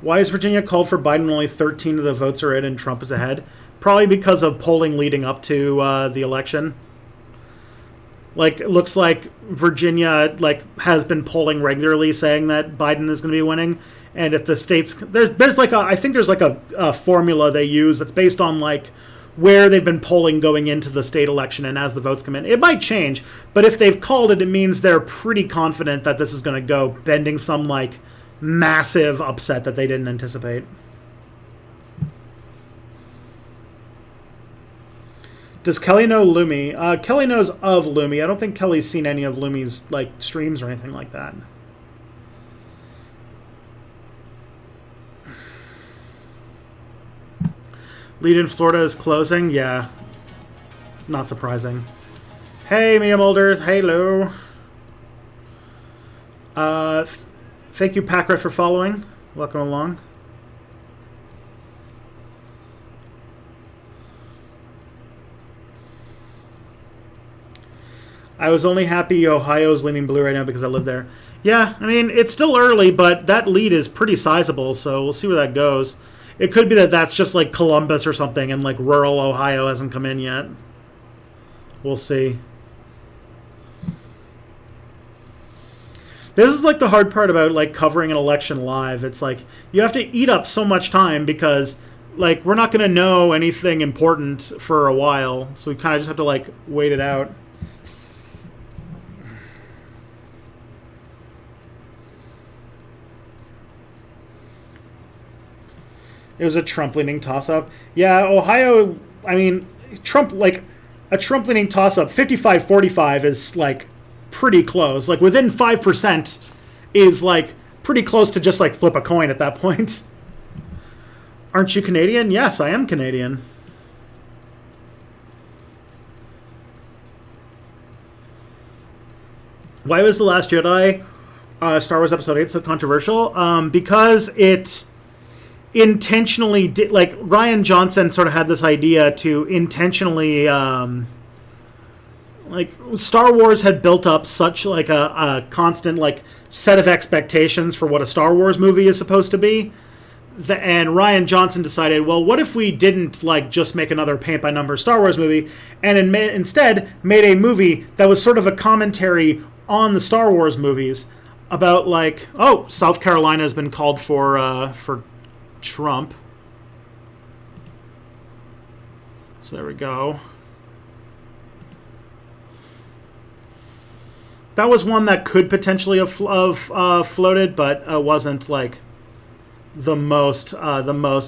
Why is Virginia called for Biden when only 13 of the votes are in and Trump is ahead? Probably because of polling leading up to the election. Like, it looks like Virginia has been polling regularly saying that Biden is going to be winning. And if the states, there's like I think there's like a formula they use that's based on like where they've been polling going into the state election and as the votes come in. It might change, but if they've called it, it means they're pretty confident that this is going to go, pending some like massive upset that they didn't anticipate. Does Kelly know Lumi? Kelly knows of Lumi. I don't think Kelly's seen any of Lumi's like streams or anything like that. Lead in Florida is closing? Yeah. Not surprising. Hey, Mia Mulder. Hello. Thank you, Packrat, for following. Welcome along. I was only happy Ohio's leaning blue right now because I live there. Yeah, I mean, it's still early, but that lead is pretty sizable, so we'll see where that goes. It could be that that's just like Columbus or something and like rural Ohio hasn't come in yet. We'll see. This is like the hard part about like covering an election live. It's like you have to eat up so much time because like we're not going to know anything important for a while. So we kind of just have to like wait it out. It was a Trump-leaning toss-up. Yeah, Ohio, I mean, Trump, like, a Trump-leaning toss-up, 55-45 is, like, pretty close. Like, within 5% is, like, pretty close to just, like, flip a coin at that point. Aren't you Canadian? Yes, I am Canadian. Why was The Last Jedi, Star Wars Episode 8, so controversial? Because it intentionally did, like, Rian Johnson sort of had this idea to intentionally like Star Wars had built up such like a constant like set of expectations for what a Star Wars movie is supposed to be, and Rian Johnson decided, well, what if we didn't like just make another paint by numbers Star Wars movie and instead made a movie that was sort of a commentary on the Star Wars movies about like, oh, South Carolina has been called for Trump. So there we go. That was one that could potentially have floated, but wasn't like the most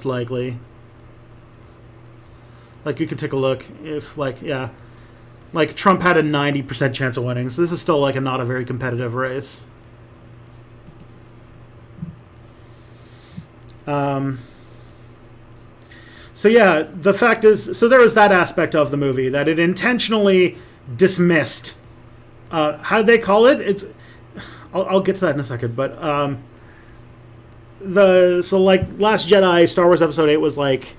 likely. Like you could take a look if like like Trump had a 90% chance of winning, so this is still like not a very competitive race. So yeah, the fact is, so there was that aspect of the movie that it intentionally dismissed. How did they call it? I'll get to that in a second, but like Last Jedi, Star Wars Episode 8 was like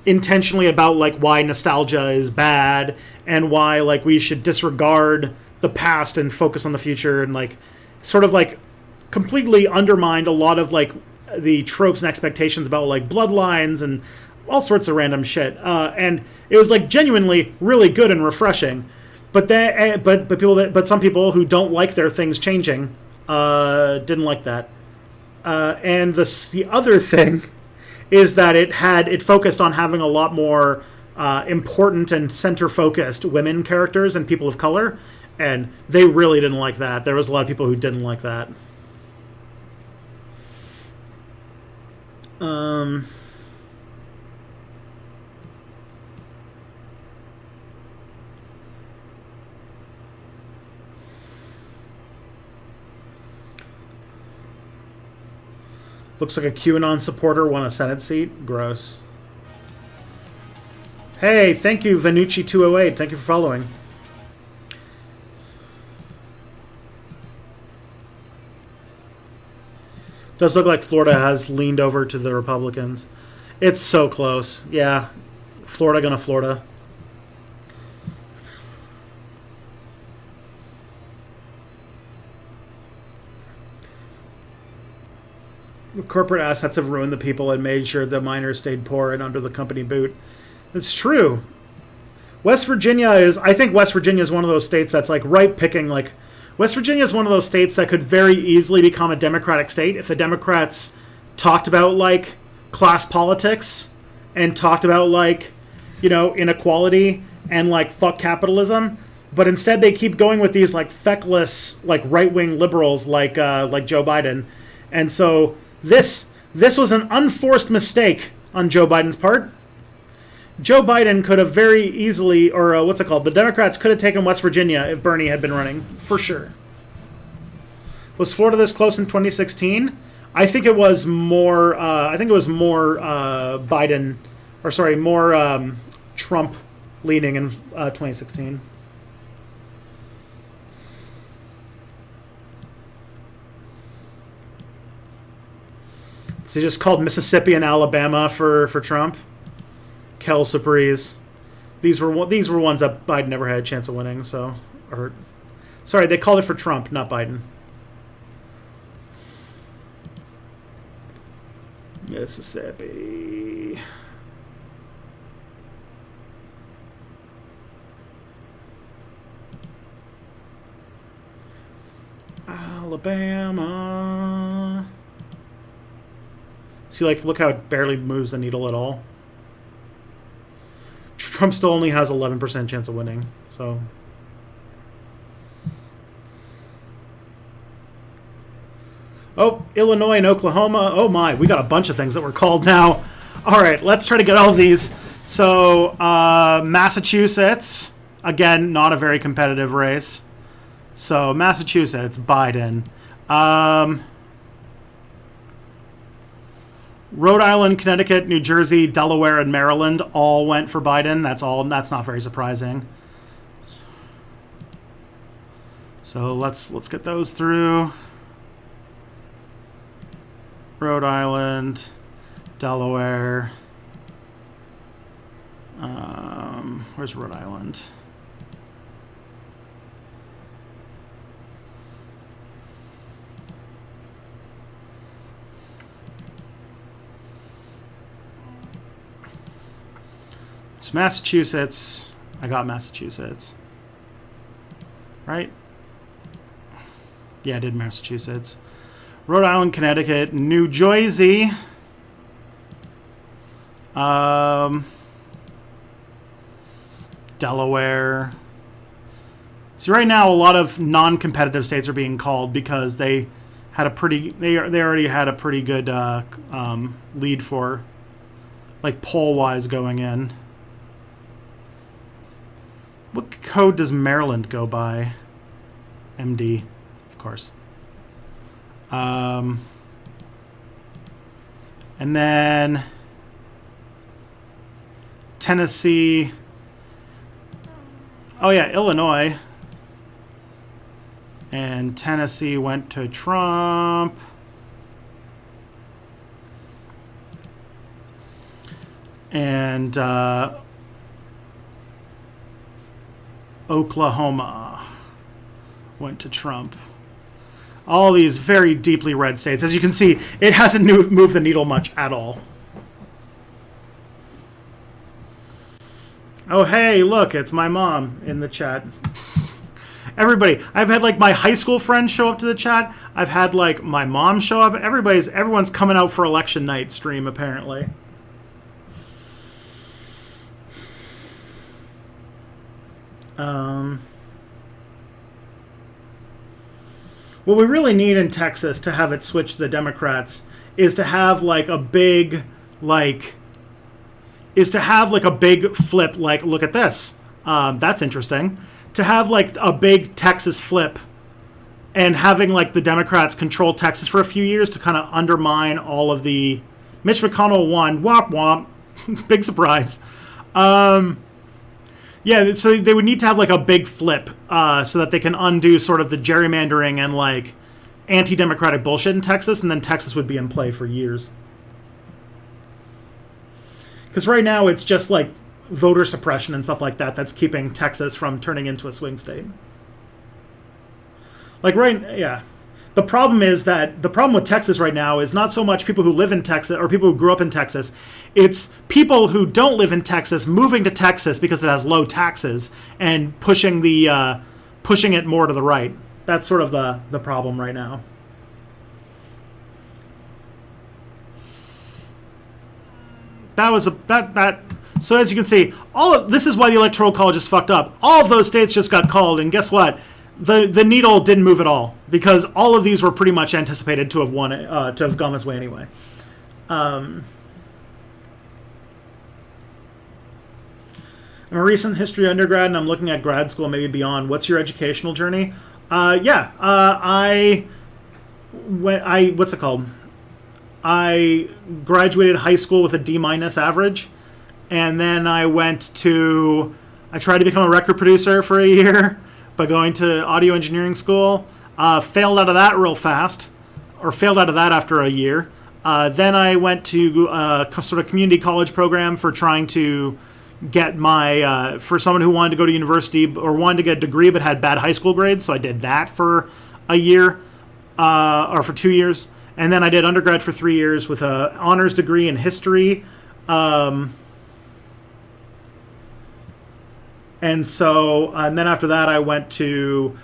intentionally about like why nostalgia is bad and why like we should disregard the past and focus on the future, and like sort of like completely undermined a lot of like the tropes and expectations about like bloodlines and all sorts of random shit. And it was like genuinely really good and refreshing. But some people who don't like their things changing didn't like that. And the other thing is that it focused on having a lot more important and center-focused women characters and people of color, and they really didn't like that. There was a lot of people who didn't like that. Looks like a QAnon supporter won a Senate seat. Gross. Hey, thank you, Vanucci208. Thank you for following. Does look like Florida has leaned over to the Republicans. It's so close. Yeah. Florida gonna Florida. corporate assets have ruined the people and made sure the miners stayed poor and under the company boot. It's true. I think West Virginia is one of those states that's like right picking. Like, West Virginia is one of those states that could very easily become a Democratic state if the Democrats talked about like class politics and talked about like, inequality and like fuck capitalism. But instead they keep going with these like feckless, like right-wing liberals like Joe Biden. And so this was an unforced mistake on Joe Biden's part. Joe Biden could have very easily, or the Democrats could have taken West Virginia if Bernie had been running, for sure. Was Florida this close in 2016? I think it was more. Biden, or sorry, more Trump leaning in 2016. So he just called Mississippi and Alabama for Trump. Kel Surprise. These were ones that Biden never had a chance of winning. Sorry, they called it for Trump, not Biden. Mississippi. Alabama. See, look how it barely moves the needle at all. Trump still only has 11% chance of winning, so. Oh, Illinois and Oklahoma. Oh my, we got a bunch of things that were called now. All right, let's try to get all of these. So, Massachusetts, again, not a very competitive race. So, Massachusetts, Biden. Rhode Island, Connecticut, New Jersey, Delaware, and Maryland all went for Biden. That's not very surprising. So let's get those through. Rhode Island, Delaware. Where's Rhode Island? So Massachusetts, I got Massachusetts, right? Yeah, I did Massachusetts. Rhode Island, Connecticut, New Jersey, Delaware. See, right now a lot of non-competitive states are being called because they already had a pretty good lead for, like, poll-wise going in. What code does Maryland go by? MD, of course. And then Tennessee. Oh yeah, Illinois. And Tennessee went to Trump. And Oklahoma went to Trump. All these very deeply red states. As you can see, it hasn't moved the needle much at all. Oh, hey, look, it's my mom in the chat. Everybody, I've had like my high school friends show up to the chat. I've had like my mom show up. Everyone's coming out for election night stream, apparently. What we really need in Texas to have it switch to the Democrats is to have like a big flip. Like, look at this. That's interesting. To have like a big Texas flip and having like the Democrats control Texas for a few years to kind of undermine all of the. Mitch McConnell won. Womp womp. Big surprise. Yeah, so they would need to have like a big flip so that they can undo sort of the gerrymandering and like anti-democratic bullshit in Texas, and then Texas would be in play for years. Because right now it's just like voter suppression and stuff like that that's keeping Texas from turning into a swing state. Like yeah. The problem with Texas right now is not so much people who live in Texas or people who grew up in Texas. It's people who don't live in Texas moving to Texas because it has low taxes and pushing it more to the right. That's sort of the problem right now. So as you can see, this is why the Electoral College is fucked up. All of those states just got called, and guess what? The needle didn't move at all because all of these were pretty much anticipated to have won to have gone this way anyway. I'm a recent history undergrad, and I'm looking at grad school, maybe beyond. What's your educational journey? What's it called? I graduated high school with a D- average, and then I tried to become a record producer for a year by going to audio engineering school. Failed out of that real fast, or failed out of that after a year. Then I went to a sort of community college program for trying to get for someone who wanted to go to university or wanted to get a degree but had bad high school grades. So I did that for a year, or for 2 years. And then I did undergrad for 3 years with an honors degree in history. And then after that, I went to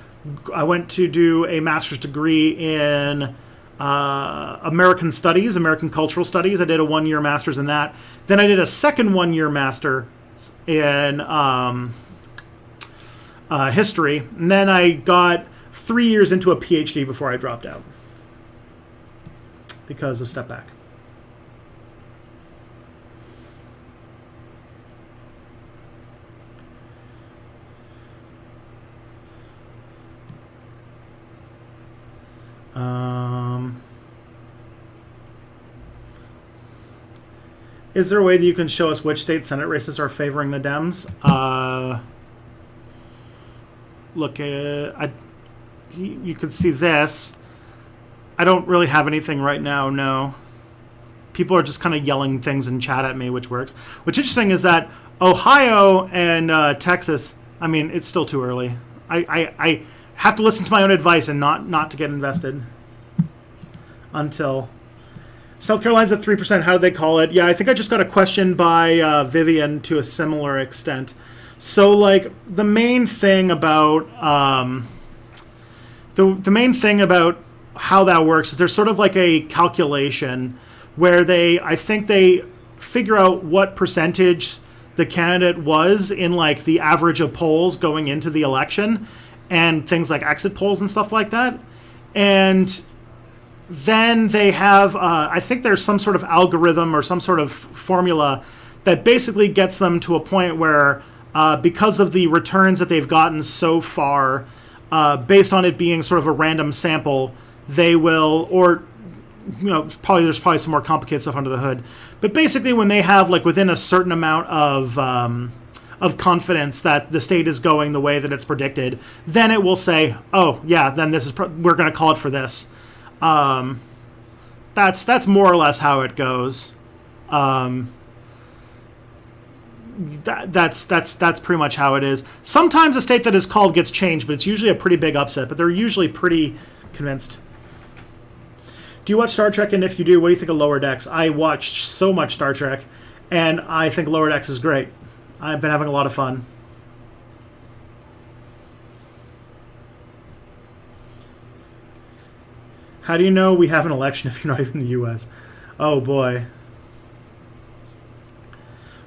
do a master's degree in American Studies, American Cultural Studies. I did a 1-year master's in that. Then I did a second 1-year master in history. And then I got 3 years into a PhD before I dropped out because of Step Back. Is there a way that you can show us which state Senate races are favoring the Dems? You could see this. I don't really have anything right now, no. People are just kind of yelling things in chat at me, which works. What's interesting is that Ohio and Texas, I mean, it's still too early. I have to listen to my own advice and not to get invested until... South Carolina's at 3%. How did they call it? Yeah, I think I just got a question by Vivian to a similar extent. So, like, the main thing about how that works is there's sort of like a calculation where I think they figure out what percentage the candidate was in like the average of polls going into the election and things like exit polls and stuff like that. And then they have, I think there's some sort of algorithm or some sort of formula that basically gets them to a point where because of the returns that they've gotten so far, based on it being sort of a random sample, they will, or there's probably some more complicated stuff under the hood. But basically, when they have like within a certain amount of confidence that the state is going the way that it's predicted, then it will say, "Oh yeah, then this is we're going to call it for this." That's more or less how it goes. That's pretty much how it is. Sometimes a state that is called gets changed, but it's usually a pretty big upset. But they're usually pretty convinced. Do you watch Star Trek? And if you do, what do you think of Lower Decks? I watched so much Star Trek, and I think Lower Decks is great. I've been having a lot of fun. How do you know we have an election if you're not even in the U.S.? Oh, boy.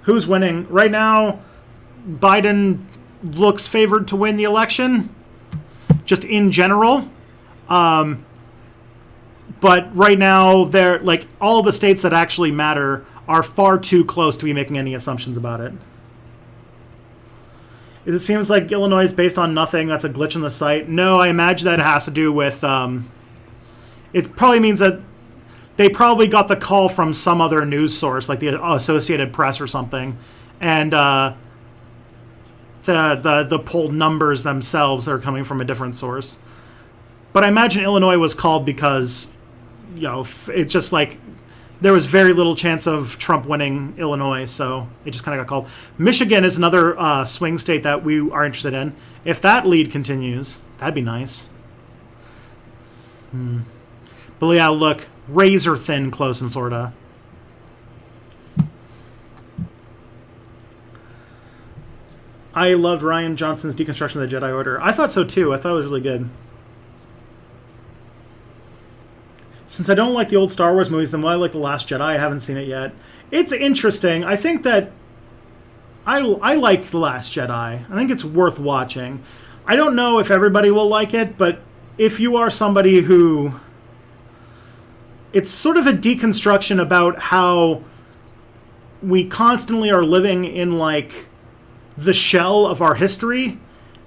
Who's winning? Right now, Biden looks favored to win the election, just in general. But right now, they're like all the states that actually matter are far too close to be making any assumptions about it. It seems like Illinois is based on nothing. That's a glitch in the site. No, I imagine that it has to do with... it probably means that they probably got the call from some other news source, like the Associated Press or something, and the poll numbers themselves are coming from a different source. But I imagine Illinois was called because, it's just like there was very little chance of Trump winning Illinois, so it just kind of got called. Michigan is another swing state that we are interested in. If that lead continues, that'd be nice. But yeah, look, razor thin close in Florida. I loved Rian Johnson's deconstruction of the Jedi Order. I thought so too. I thought it was really good. Since I don't like the old Star Wars movies, then why I like The Last Jedi? I haven't seen it yet. It's interesting. I think that I like The Last Jedi. I think it's worth watching. I don't know if everybody will like it, but if you are somebody who... It's sort of a deconstruction about how we constantly are living in, like, the shell of our history.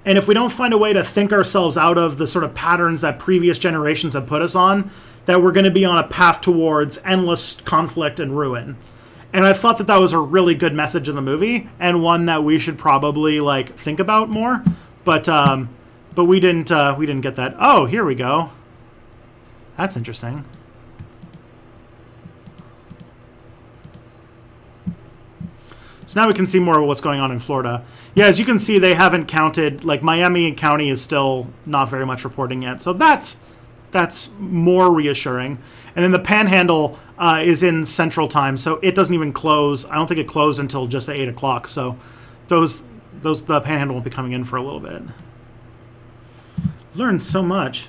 And if we don't find a way to think ourselves out of the sort of patterns that previous generations have put us on, that we're going to be on a path towards endless conflict and ruin. And I thought that that was a really good message in the movie, and one that we should probably like think about more. But we didn't get that. Oh, here we go. That's interesting. So now we can see more of what's going on in Florida. Yeah, as you can see, they haven't counted. Like Miami County is still not very much reporting yet. So that's more reassuring. And then the Panhandle is in Central Time, so it doesn't even close. I don't think it closed until just at 8 o'clock. So the Panhandle won't be coming in for a little bit. Learned so much.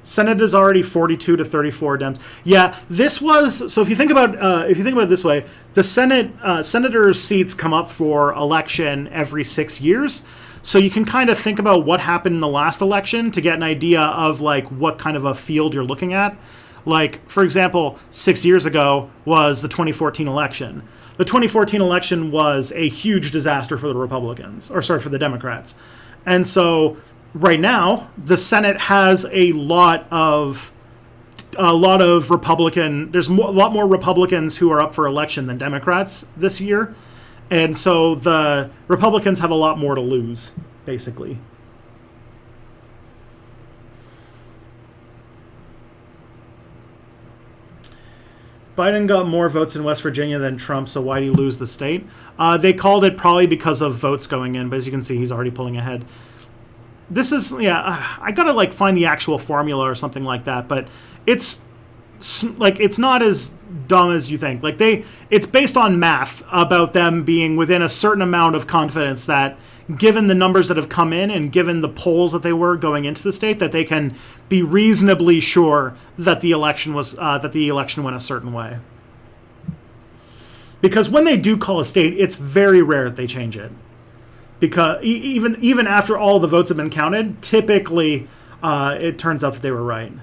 Senate is already 42 to 34 Dems. Yeah, this was so. If you think about it this way, the Senate senators' seats come up for election every 6 years. So you can kind of think about what happened in the last election to get an idea of like what kind of a field you're looking at. Like, for example, 6 years ago was the 2014 election. The 2014 election was a huge disaster for the for the Democrats. And so right now, the Senate has a lot of Republican. There's a lot more Republicans who are up for election than Democrats this year. And so the Republicans have a lot more to lose, basically. Biden got more votes in West Virginia than Trump, so why did he lose the state? They called it probably because of votes going in, but as you can see, he's already pulling ahead. This is, I gotta like find the actual formula or something like that, but it's not as dumb as you think. Like it's based on math about them being within a certain amount of confidence that given the numbers that have come in and given the polls that they were going into the state, that they can be reasonably sure that the election went a certain way. Because when they do call a state, it's very rare that they change it. Because even after all the votes have been counted, typically it turns out that they were right.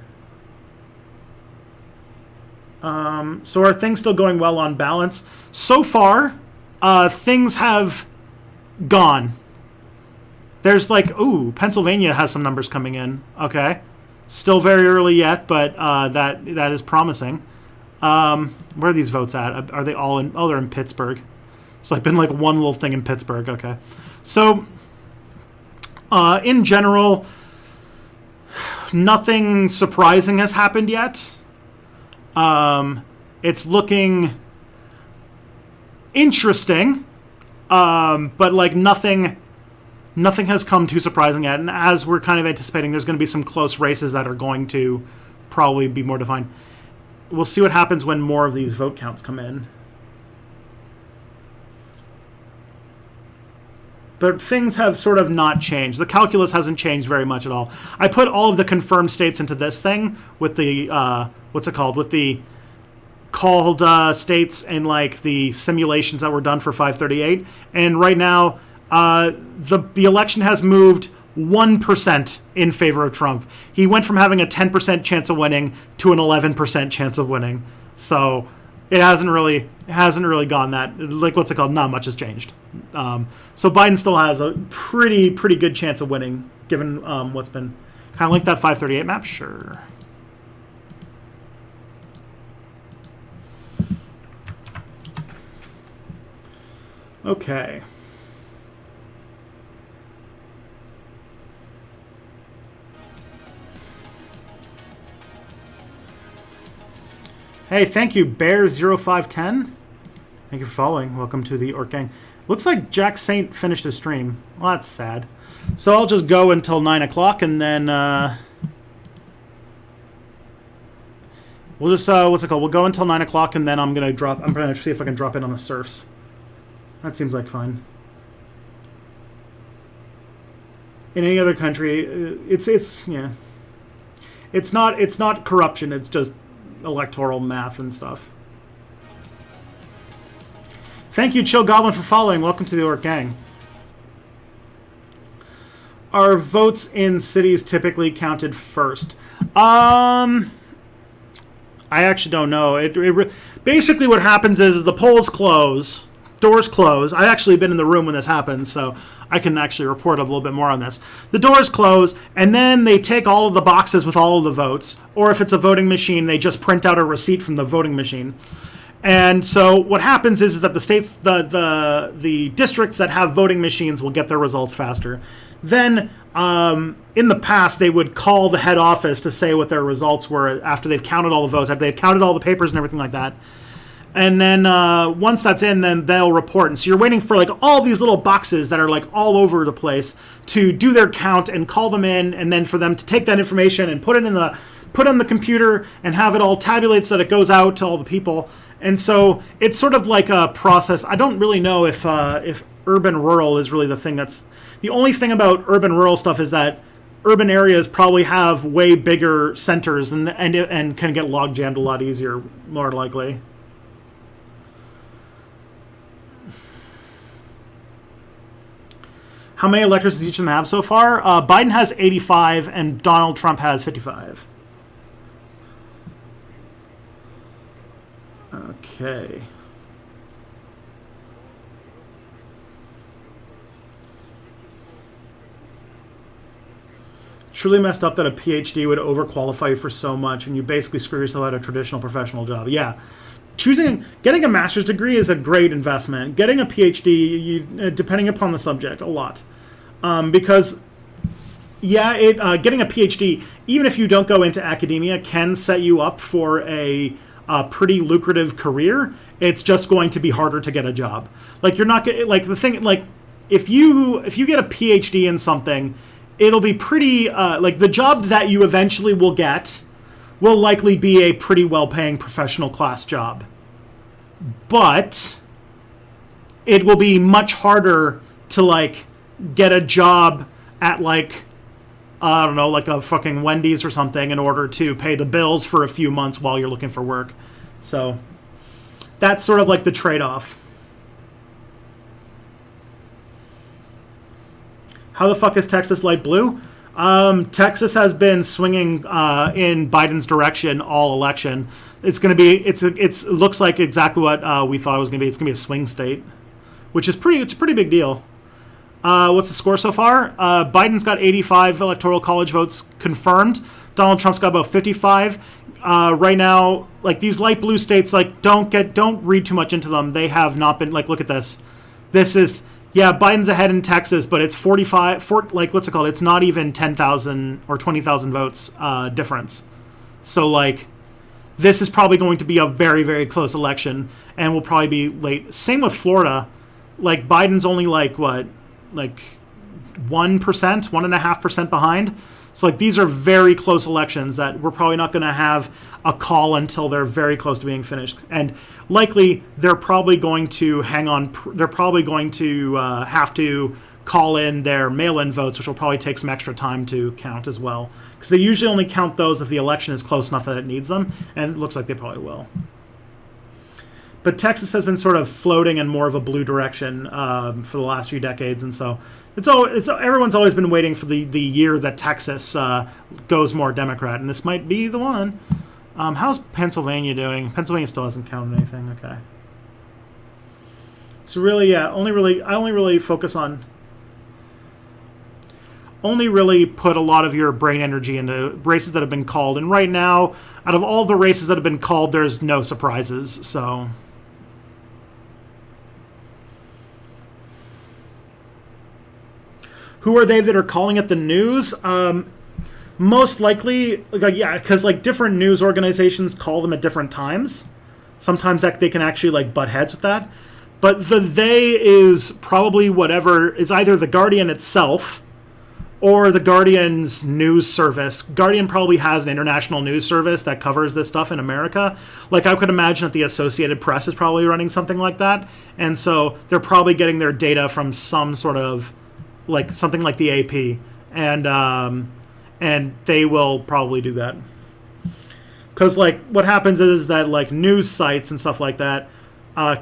So are things still going well on balance? So far, things have gone. There's like, Pennsylvania has some numbers coming in. Okay. Still very early yet, but that is promising. Where are these votes at? Are they all in? Oh, they're in Pittsburgh. It's like been like one little thing in Pittsburgh. Okay. So, in general, nothing surprising has happened yet. It's looking interesting, but like nothing has come too surprising yet. And as we're kind of anticipating, there's going to be some close races that are going to probably be more defined. We'll see what happens when more of these vote counts come in. But things have sort of not changed. The calculus hasn't changed very much at all. I put all of the confirmed states into this thing with the, with the called states and like the simulations that were done for 538. And right now, the election has moved 1% in favor of Trump. He went from having a 10% chance of winning to an 11% chance of winning. So it hasn't really gone that, like, not much has changed. So Biden still has a pretty good chance of winning, given what's been kind of like that 538 map. Sure. Okay. Hey, thank you, Bear0510. Thank you for following. Welcome to the Orc Gang. Looks like Jack Saint finished his stream. Well, that's sad. So I'll just go until 9 o'clock, and then We'll just what's it called? We'll go until 9 o'clock, and then I'm gonna see if I can drop in on the serfs. That seems like fun. In any other country, it's yeah. It's not corruption. It's just electoral math and stuff. Thank you, Chill Goblin, for following. Welcome to the Orc Gang. Are votes in cities typically counted first? I actually don't know. Basically what happens is the polls close, doors close. I've actually been in the room when this happens, so I can actually report a little bit more on this. The doors close, and then they take all of the boxes with all of the votes, or if it's a voting machine, they just print out a receipt from the voting machine. And so what happens is that the states, the districts that have voting machines will get their results faster. Then, in the past, they would call the head office to say what their results were after they've counted all the votes, after they've counted all the papers and everything like that. And then once that's in, then they'll report. And so you're waiting for like all these little boxes that are like all over the place to do their count and call them in, and then for them to take that information and put on the computer and have it all tabulated so that it goes out to all the people. And so it's sort of like a process. I don't really know if urban-rural is really the thing that's... The only thing about urban-rural stuff is that urban areas probably have way bigger centers and can get log-jammed a lot easier, more likely. How many electors does each of them have so far? Biden has 85 and Donald Trump has 55. Okay. Truly messed up that a PhD would overqualify you for so much, and you basically screw yourself out of a traditional professional job. Yeah. Getting a master's degree is a great investment. Getting a PhD, depending upon the subject, a lot. Because, yeah, getting a PhD, even if you don't go into academia, can set you up for a pretty lucrative career. It's just going to be harder to get a job. Like, you're not like the thing, like, if you get a PhD in something, it'll be pretty like the job that you eventually will get will likely be a pretty well-paying professional class job. But it will be much harder to like get a job at like, I don't know, like a fucking Wendy's or something in order to pay the bills for a few months while you're looking for work. So that's sort of like the trade-off. How the fuck is Texas light blue? Texas has been swinging in Biden's direction all election. It's going to be, it looks like exactly what we thought it was going to be. It's going to be a swing state, which is it's a pretty big deal. What's the score so far? Biden's got 85 electoral college votes confirmed. Donald Trump's got about 55. Right now, like these light blue states, like don't read too much into them. They have not been, like, look at this. This is, yeah, Biden's ahead in Texas, but it's 45, like, what's it called? It's not even 10,000 or 20,000 votes difference. So, like, this is probably going to be a very, very close election and will probably be late. Same with Florida. Like, Biden's only, like, what? Like 1%, 1.5% behind. So, like, these are very close elections that we're probably not going to have a call until they're very close to being finished. And likely, they're probably going to hang on. They're probably going to have to call in their mail-in votes, which will probably take some extra time to count as well. Because they usually only count those if the election is close enough that it needs them. And it looks like they probably will. But Texas has been sort of floating in more of a blue direction for the last few decades, and so everyone's always been waiting for the year that Texas goes more Democrat, and this might be the one. How's Pennsylvania doing? Pennsylvania still hasn't counted anything. Okay. So really, yeah, I only really put a lot of your brain energy into races that have been called, and right now, out of all the races that have been called, there's no surprises. So. Who are they that are calling it the news? Most likely, like, yeah, because like different news organizations call them at different times. Sometimes they can actually like butt heads with that. But the they is probably whatever is either The Guardian itself or the Guardian's news service. Guardian probably has an international news service that covers this stuff in America. Like, I could imagine that the Associated Press is probably running something like that. And so they're probably getting their data from some sort of, like, something like the AP. And they will probably do that. Because, like, what happens is that, like, news sites and stuff like that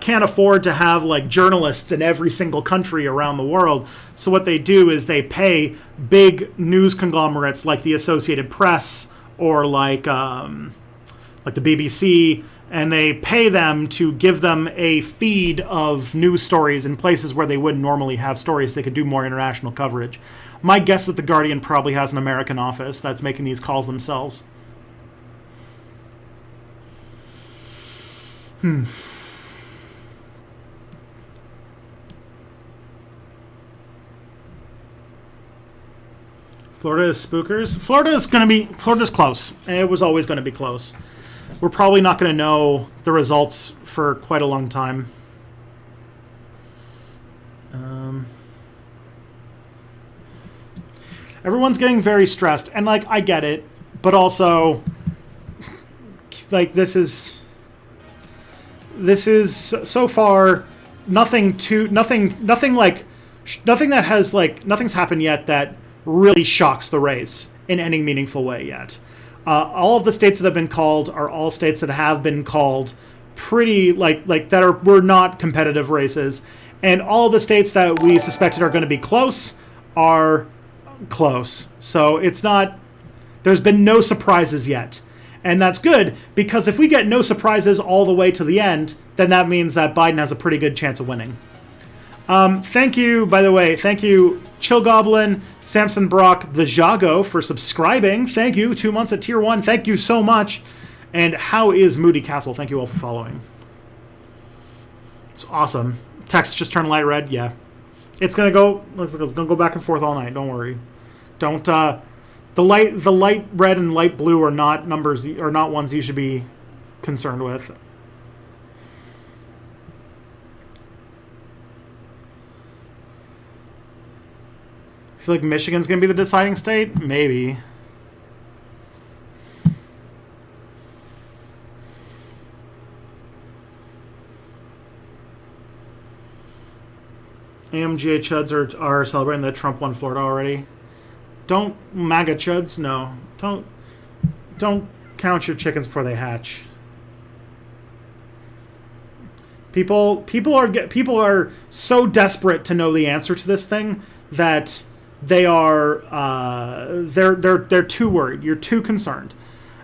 can't afford to have, like, journalists in every single country around the world. So what they do is they pay big news conglomerates like the Associated Press or like the BBC, and they pay them to give them a feed of news stories in places where they wouldn't normally have stories. They could do more international coverage. My guess is that the Guardian probably has an American office that's making these calls themselves. Florida is spookers. Florida's close. It was always going to be close. We're probably not going to know the results for quite a long time. Everyone's getting very stressed, and like, I get it, but also, like, this is so far nothing's happened yet that really shocks the race in any meaningful way yet. All of the states that have been called are all states that have been called pretty were not competitive races, and all the states that we suspected are going to be close are close. So it's not, there's been no surprises yet. And that's good, because if we get no surprises all the way to the end, then that means that Biden has a pretty good chance of winning. Thank you, by the way, thank you, Chill Goblin, Samson Brock, the Jago, for subscribing. Thank you, 2 months at Tier 1. Thank you so much. And how is Moody Castle? Thank you all for following. It's awesome. Text just turned light red. Yeah. It's going to go back and forth all night. Don't worry. Don't, the light red and light blue are not numbers, are not ones you should be concerned with. I feel like Michigan's going to be the deciding state? Maybe. AMGA chuds are celebrating that Trump won Florida already. Don't MAGA chuds, no. Don't count your chickens before they hatch. People are so desperate to know the answer to this thing that they're too worried. You're too concerned.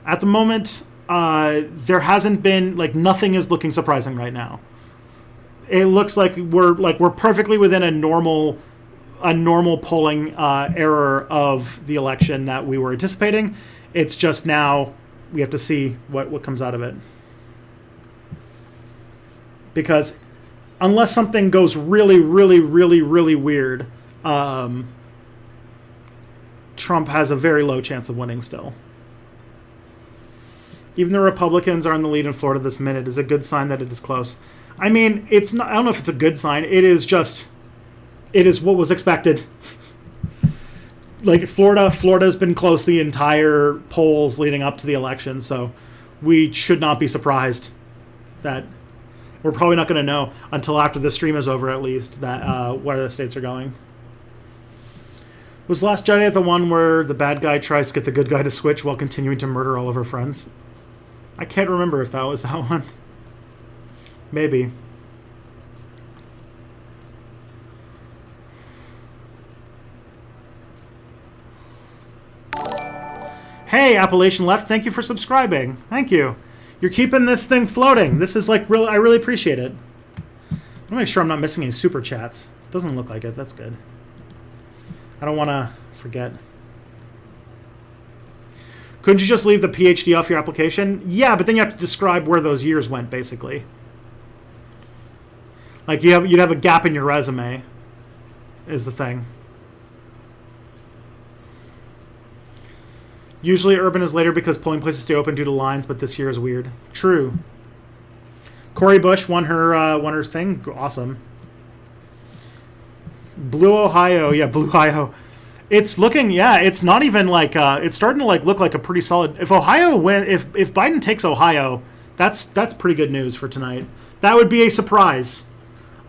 At the moment, there hasn't been, like, nothing is looking surprising right now. It looks like we're perfectly within a normal polling error of the election that we were anticipating. It's just now we have to see what comes out of it. Because unless something goes really, really, really, really weird, Trump has a very low chance of winning still. Even the Republicans are in the lead in Florida this minute is a good sign that it is close. I mean, it's not, I don't know if it's a good sign. It is what was expected. Like, Florida's been close the entire polls leading up to the election, so we should not be surprised that we're probably not going to know until after the stream is over, at least, that where the states are going. Was Last Jedi the one where the bad guy tries to get the good guy to switch while continuing to murder all of her friends? I can't remember if that was that one. Maybe. Hey, Appalachian Left, thank you for subscribing. Thank you. You're keeping this thing floating. This is like I really appreciate it. I'll make sure I'm not missing any super chats. Doesn't look like it. That's good. I don't want to forget. Couldn't you just leave the PhD off your application? Yeah, but then you have to describe where those years went, basically. Like, you'd have a gap in your resume, is the thing. Usually urban is later because polling places stay open due to lines, but this year is weird. True. Cori Bush won her thing. Awesome. Blue Ohio. Yeah, Blue Ohio. It's looking, yeah. It's not even like it's starting to like look like a pretty solid. If Ohio win, if Biden takes Ohio, that's pretty good news for tonight. That would be a surprise.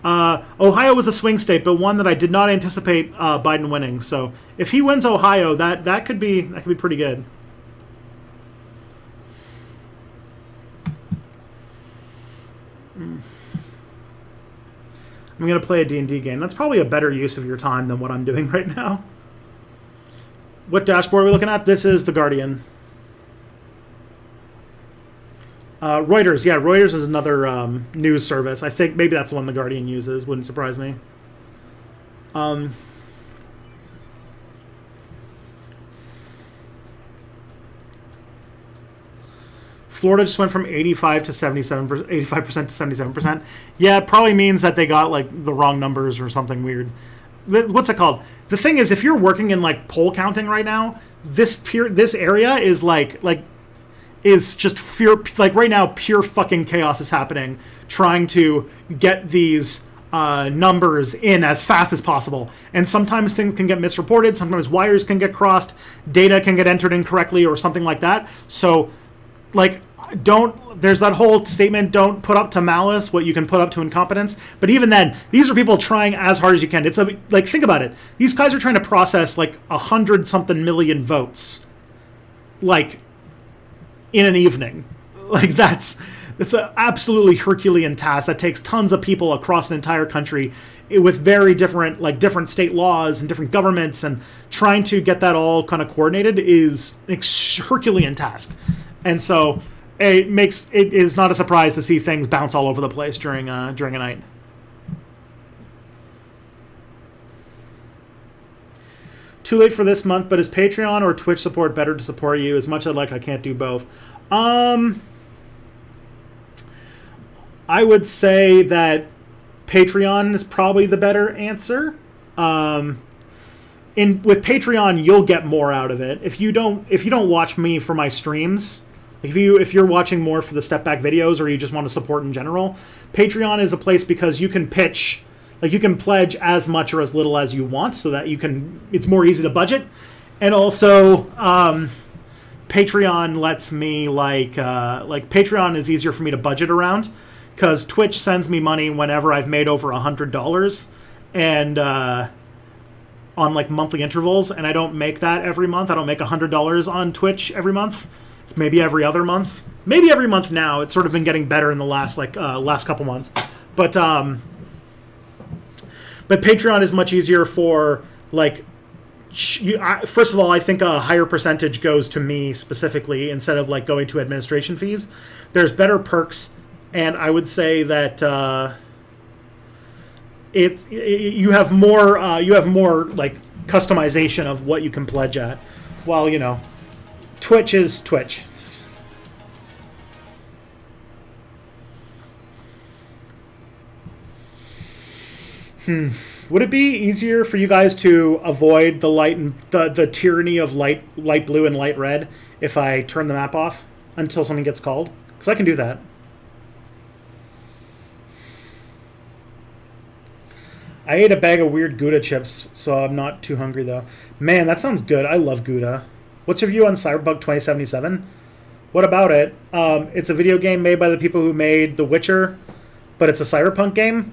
Ohio was a swing state, but one that I did not anticipate Biden winning. So if he wins Ohio, that could be pretty good. I'm going to play a D&D game. That's probably a better use of your time than what I'm doing right now. What dashboard are we looking at? This is The Guardian. Reuters. Yeah, Reuters is another news service. I think maybe that's the one The Guardian uses. Wouldn't surprise me. Florida just went from 85% to 77%. Yeah, it probably means that they got like the wrong numbers or something weird. What's it called? The thing is, if you're working in like poll counting right now, this area is is just like right now pure fucking chaos is happening, trying to get these numbers in as fast as possible. And sometimes things can get misreported, sometimes wires can get crossed, data can get entered incorrectly or something like that. So like, there's that whole statement, don't put up to malice what you can put up to incompetence. But even then, these are people trying as hard as you can. It's like, think about it. These guys are trying to process like 100-something million votes, like, in an evening. Like, it's an absolutely Herculean task that takes tons of people across an entire country with very different state laws and different governments, and trying to get that all kind of coordinated is an Herculean task. And so it is not a surprise to see things bounce all over the place during a night. Too late for this month, but is Patreon or Twitch support better to support you? As much as I can't do both. I would say that Patreon is probably the better answer. With Patreon, you'll get more out of it. If you don't watch me for my streams, if you're watching more for the step back videos, or you just want to support in general, Patreon is a place because you can pitch, like you can pledge as much or as little as you want, so that it's more easy to budget. And also, Patreon lets me like Patreon is easier for me to budget around, because Twitch sends me money whenever I've made over $100, and on like monthly intervals, and I don't make that every month. I don't make $100 on Twitch every month. It's maybe every other month, maybe every month now. It's sort of been getting better in the last couple months, but Patreon is much easier for like. First of all, I think a higher percentage goes to me specifically instead of like going to administration fees. There's better perks, and I would say that you have more like customization of what you can pledge at. While Twitch is Twitch. Would it be easier for you guys to avoid the light and the tyranny of light blue and light red if I turn the map off until something gets called? Because I can do that. I ate a bag of weird Gouda chips, so I'm not too hungry though. Man, that sounds good. I love Gouda. What's your view on Cyberpunk 2077? What about it? It's a video game made by the people who made The Witcher, but it's a cyberpunk game.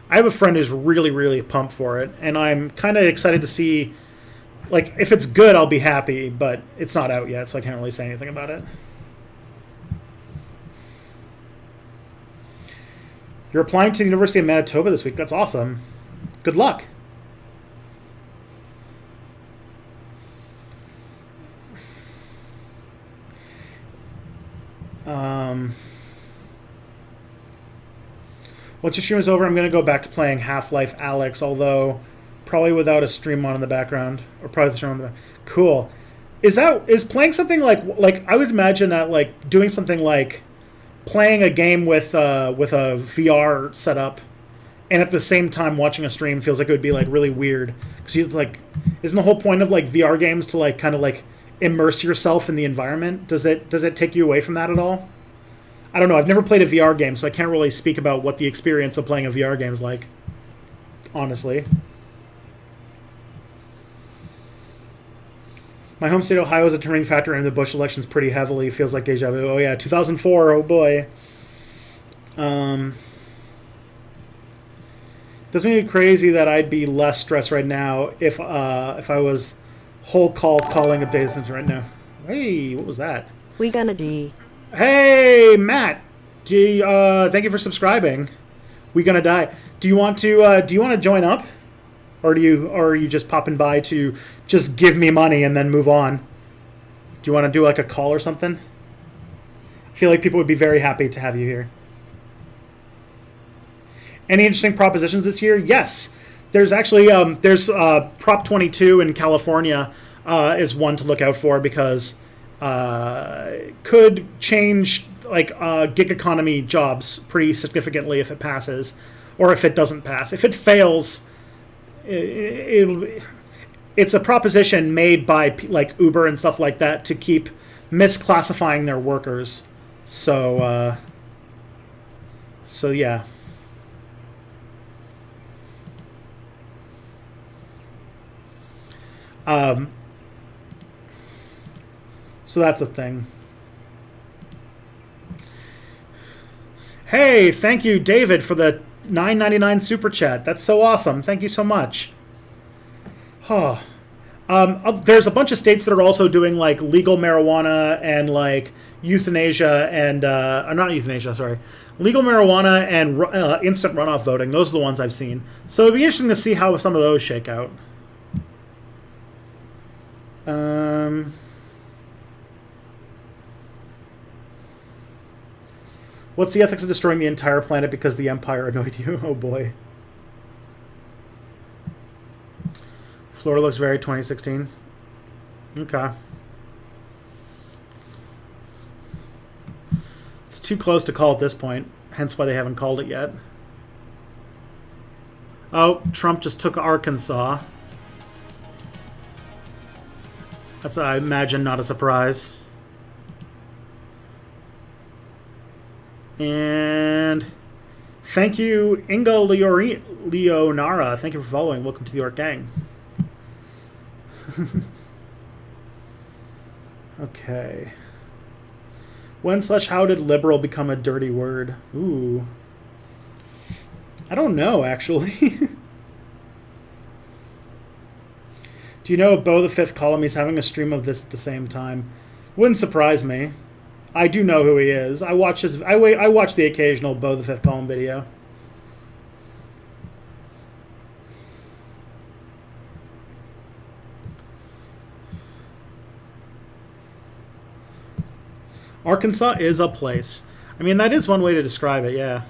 I have a friend who's really, really pumped for it, and I'm kind of excited to see, like, if it's good, I'll be happy, but it's not out yet, so I can't really say anything about it. You're applying to the University of Manitoba this week. That's awesome. Good luck. Once your stream is over, I'm going to go back to playing Half-Life Alyx, although probably without a stream on in the background, or probably the stream on the back. Cool. Is playing something like I would imagine that like doing something like playing a game with a VR setup, and at the same time watching a stream feels like it would be like really weird, because you like, isn't the whole point of like VR games to like kind of like immerse yourself in the environment? Does it take you away from that at all? I don't know. I've never played a VR game, so I can't really speak about what the experience of playing a VR game is like, honestly. My home state, Ohio, is a determining factor in the Bush elections pretty heavily. Feels like deja vu. Oh, yeah, 2004. Oh, boy. Does make me crazy that I'd be less stressed right now if I was whole calling up data center right now. Hey, what was that? We gonna D. Hey, Matt. Thank you for subscribing. We gonna die. Do you want to join up? Or are you just popping by to just give me money and then move on? Do you want to do like a call or something? I feel like people would be very happy to have you here. Any interesting propositions this year? Yes. There's actually Prop 22 in California is one to look out for because could change gig economy jobs pretty significantly if it passes, or if it doesn't pass. If it fails, it's a proposition made by like Uber and stuff like that to keep misclassifying their workers. So yeah. So that's a thing. Hey, thank you, David, for the $9.99 super chat. That's so awesome. Thank you so much. Huh. There's a bunch of states that are also doing like legal marijuana and like euthanasia and not euthanasia, sorry, legal marijuana and instant runoff voting. Those are the ones I've seen. So it'd be interesting to see how some of those shake out. What's the ethics of destroying the entire planet because the Empire annoyed you? Oh boy. Florida looks very 2016. Okay. It's too close to call at this point, hence why they haven't called it yet. Oh, Trump just took Arkansas. That's, I imagine, not a surprise. And thank you, Inga Leonara. Thank you for following. Welcome to the York Gang. Okay. When/how did liberal become a dirty word? Ooh. I don't know, actually. Do you know Beau the Fifth Column? He's having a stream of this at the same time. Wouldn't surprise me. I do know who he is. I watch the occasional Beau the Fifth Column video. Arkansas is a place. I mean, that is one way to describe it, yeah.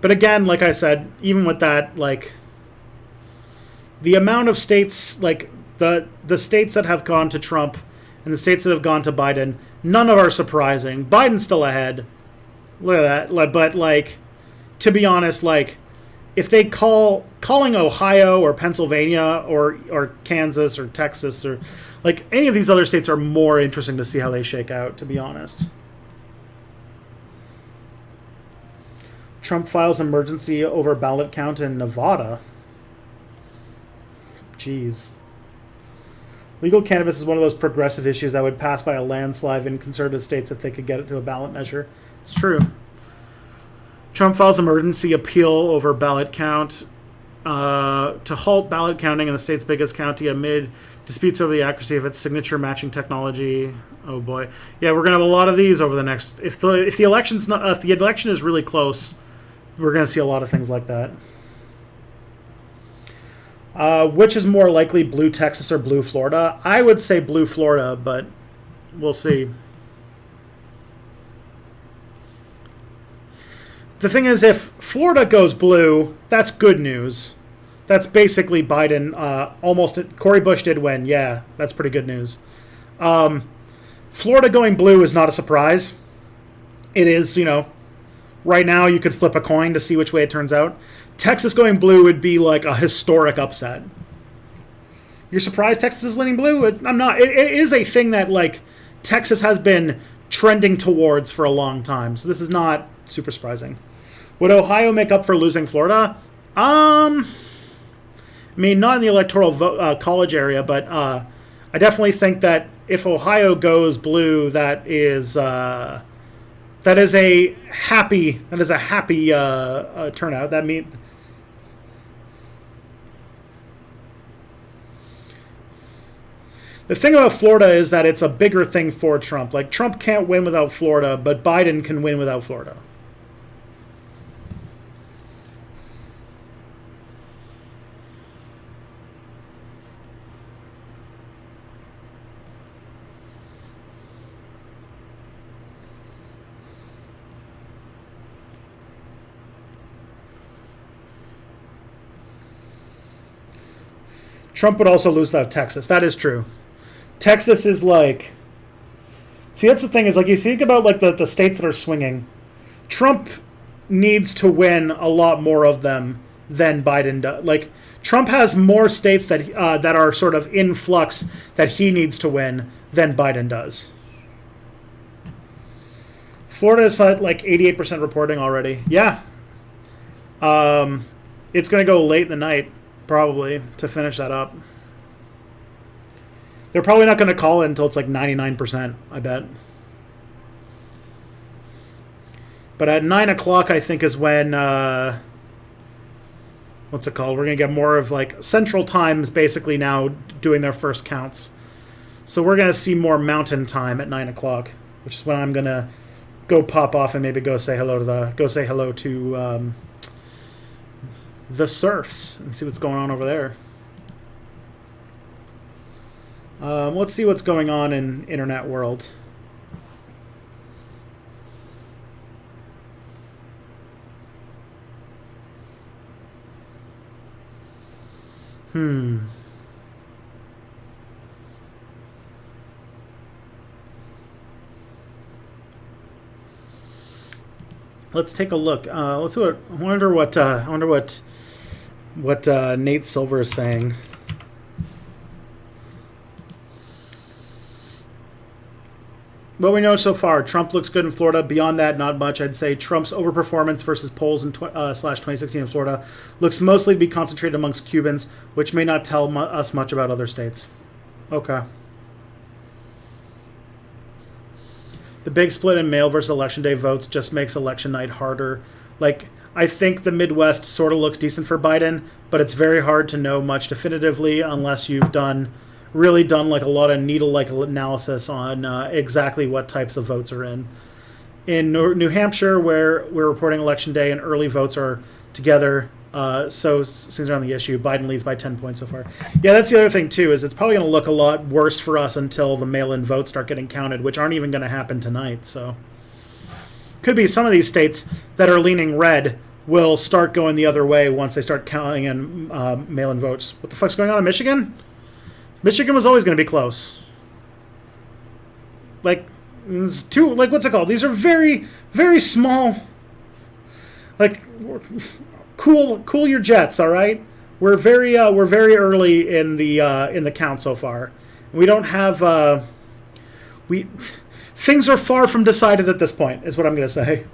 But again, like I said, even with that, like, the amount of states, like, the states that have gone to Trump and the states that have gone to Biden, none of are surprising. Biden's still ahead. Look at that. But, like, to be honest, like, if they calling Ohio or Pennsylvania or Kansas or Texas or, like, any of these other states are more interesting to see how they shake out, to be honest. Trump files emergency over ballot count in Nevada. Jeez. Legal cannabis is one of those progressive issues that would pass by a landslide in conservative states if they could get it to a ballot measure. It's true. Trump files emergency appeal over ballot count to halt ballot counting in the state's biggest county amid disputes over the accuracy of its signature matching technology. Oh boy, yeah, we're gonna have a lot of these over the next. If the election is really close, we're gonna see a lot of things like that. Which is more likely, blue Texas or blue Florida? I would say blue Florida, but we'll see. The thing is, if Florida goes blue, that's good news. That's basically Biden. Cory Bush did win. Yeah, that's pretty good news. Florida going blue is not a surprise. It is, right now you could flip a coin to see which way it turns out. Texas going blue would be like a historic upset. You're surprised Texas is leaning blue? I'm not. It is a thing that, like, Texas has been trending towards for a long time. So this is not super surprising. Would Ohio make up for losing Florida? I mean, not in the electoral college area, but I definitely think that if Ohio goes blue, that is a happy turnout. That means the thing about Florida is that it's a bigger thing for Trump. Like, Trump can't win without Florida, but Biden can win without Florida. Trump would also lose without Texas. That is true. Texas is like... See, that's the thing, is like, you think about like the states that are swinging. Trump needs to win a lot more of them than Biden does. Like, Trump has more states that are sort of in flux that he needs to win than Biden does. Florida is at like 88% reporting already. Yeah. It's going to go late in the night, probably, to finish that up. They're probably not going to call it until it's like 99%, I bet. But at 9 o'clock, I think, is when... what's it called? We're going to get more of like Central Times basically now doing their first counts. So we're going to see more Mountain Time at 9 o'clock, which is when I'm going to go pop off and maybe go say hello to the Surfs and see what's going on over there. Let's see what's going on in internet world. Let's take a look. Let's see what. I wonder what Nate Silver is saying. What we know so far, Trump looks good in Florida. Beyond that, not much. I'd say Trump's overperformance versus polls in slash 2016 in Florida looks mostly to be concentrated amongst Cubans, which may not tell us much about other states. Okay. The big split in mail versus election day votes just makes election night harder. Like, I think the Midwest sort of looks decent for Biden, but it's very hard to know much definitively unless you've really done like a lot of needle-like analysis on exactly what types of votes are in. In New Hampshire, where we're reporting election day and early votes are together, so since they're on the issue, Biden leads by 10 points so far. Yeah, that's the other thing too, is it's probably going to look a lot worse for us until the mail-in votes start getting counted, which aren't even going to happen tonight. So could be some of these states that are leaning red will start going the other way once they start counting in mail-in votes. What the fuck's going on in Michigan? Michigan was always going to be close. Like, what's it called? These are very, very small. Like, cool your jets, all right? We're very early in the count so far. We don't have things are far from decided at this point, is what I'm going to say.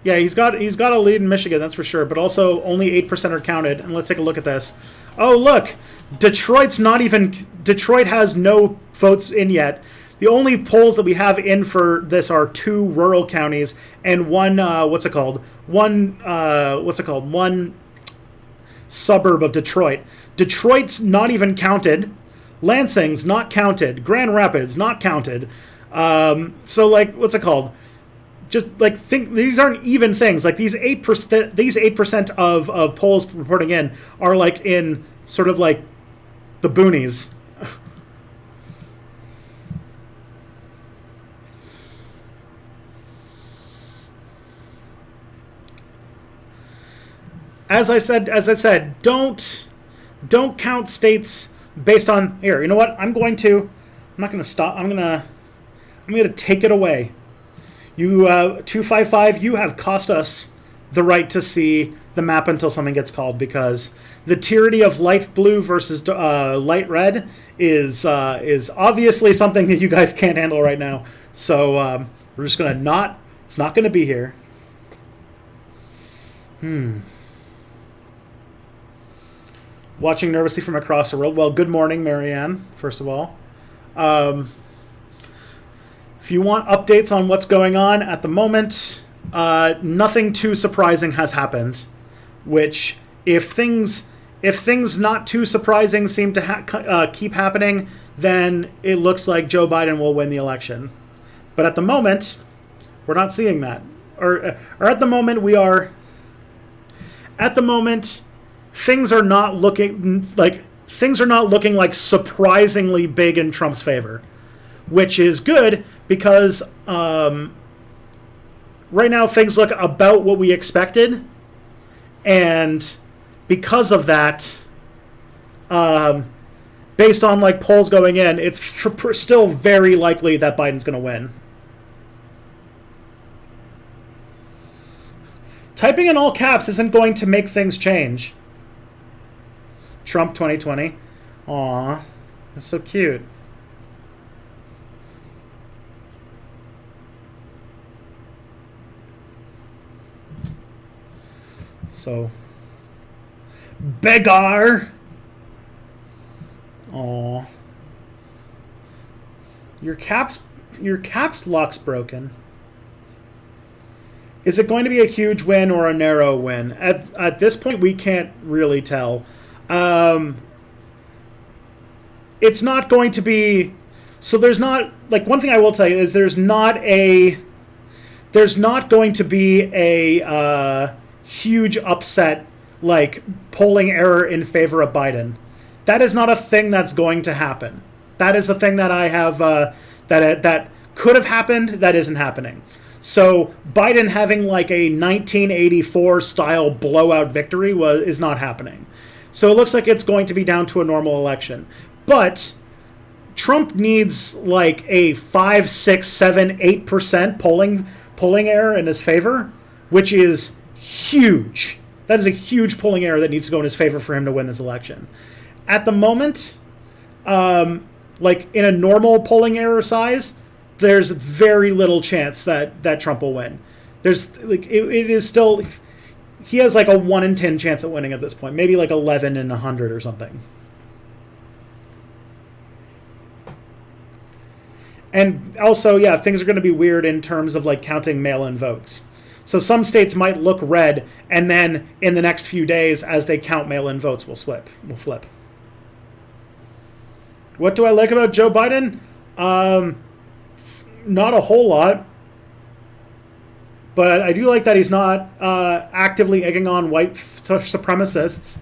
Yeah, he's got a lead in Michigan, that's for sure, but also only 8% are counted. And let's take a look at this. Oh, look, Detroit has no votes in yet. The only polls that we have in for this are 2 rural counties and one suburb of Detroit. Detroit's not even counted. Lansing's not counted. Grand Rapids not counted. So like, what's it called? Just like think these aren't even things. Like these 8% of polls reporting in are like in sort of like the boonies. As I said, don't count states based on here. You know what? I'm not going to stop. I'm going to take it away. You 255, you have cost us the right to see the map until something gets called, because the tyranny of light blue versus light red is obviously something that you guys can't handle right now. So We're just going to not... It's not going to be here. Watching nervously from across the world. Well, good morning, Marianne, first of all. If you want updates on what's going on at the moment, nothing too surprising has happened. Which, if things not too surprising seem to keep happening, then it looks like Joe Biden will win the election. But at the moment, we're not seeing that. Or at the moment, we are... At the moment, things are not looking like surprisingly big in Trump's favor, which is good because right now things look about what we expected, and because of that, based on like polls going in, it's still very likely that Biden's going to win. Typing in all caps isn't going to make things change. Trump 2020. Aw, that's so cute. So, Begar. Aw. Your caps lock's broken. Is it going to be a huge win or a narrow win? At this point, we can't really tell. It's not going to be... So there's not... Like, one thing I will tell you is there's not going to be a huge upset, like, polling error in favor of Biden. That is not a thing that's going to happen. That is a thing that I have... that could have happened, that isn't happening. So Biden having like a 1984 style blowout victory is not happening. So it looks like it's going to be down to a normal election. But Trump needs like a 5, 6, 7, 8% polling error in his favor, which is huge. That is a huge polling error that needs to go in his favor for him to win this election. At the moment, like in a normal polling error size, there's very little chance that Trump will win. There's like it is still, he has like a 1 in 10 chance at winning at this point, maybe like 11 in 100 or something. And also, yeah, things are going to be weird in terms of like counting mail-in votes. So some states might look red, and then in the next few days, as they count mail-in votes, will flip. What do I like about Joe Biden? Not a whole lot, but I do like that he's not actively egging on white supremacists.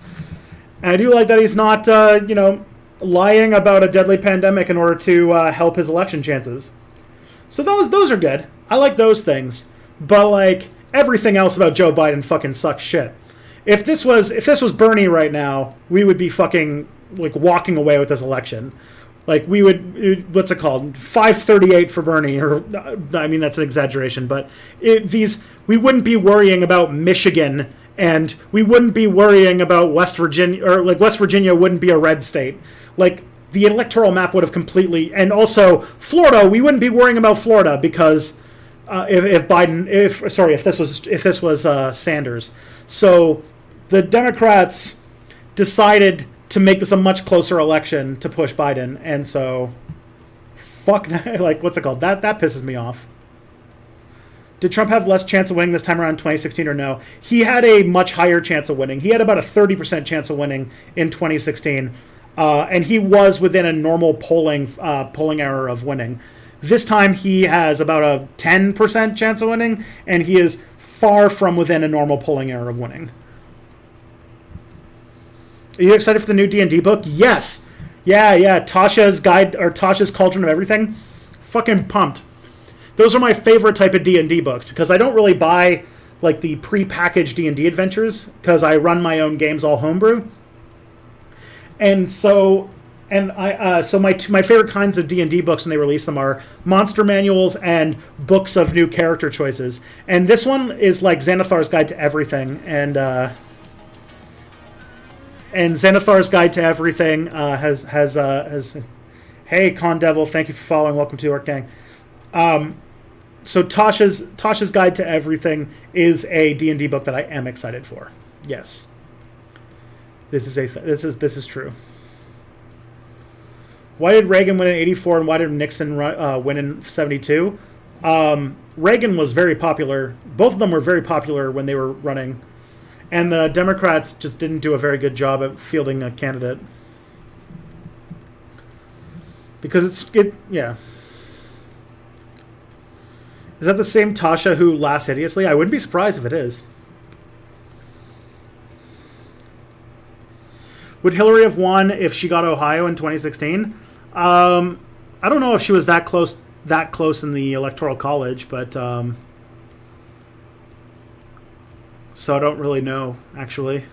And I do like that he's not, lying about a deadly pandemic in order to help his election chances. So those are good. I like those things. But like everything else about Joe Biden fucking sucks shit. If this was Bernie right now, we would be fucking like walking away with this election. Like, we would, what's it called? 538 for Bernie, or, I mean, that's an exaggeration, but we wouldn't be worrying about Michigan, and we wouldn't be worrying about West Virginia, or, like, West Virginia wouldn't be a red state. Like, the electoral map would have completely, and also, Florida, we wouldn't be worrying about Florida, because if this was Sanders. So, the Democrats decided to make this a much closer election to push Biden, and so fuck that. Like, what's it called? That pisses me off. Did Trump have less chance of winning this time around in 2016 or no? He had a much higher chance of winning. He had about a 30% chance of winning in 2016, and he was within a normal polling error of winning. This time he has about a 10% chance of winning, and he is far from within a normal polling error of winning. Are you excited for the new D&D book? Yes. Yeah. Tasha's Guide, or Tasha's Cauldron of Everything. Fucking pumped. Those are my favorite type of D&D books, because I don't really buy like the pre-packaged D&D adventures, because I run my own games all homebrew. And so my favorite kinds of D&D books when they release them are monster manuals and books of new character choices. And this one is like Xanathar's Guide to Everything, and Xanathar's Guide to Everything has hey Con Devil, thank you for following. Welcome to Orc Gang. So Tasha's Guide to Everything is a D&D book that I am excited for. Yes, this is true. Why did Reagan win in '84 and why did Nixon win in '72? Reagan was very popular. Both of them were very popular when they were running, and the Democrats just didn't do a very good job at fielding a candidate. Because yeah. Is that the same Tasha who laughs hideously? I wouldn't be surprised if it is. Would Hillary have won if she got Ohio in 2016? I don't know if she was that close in the Electoral College, but so I don't really know, actually.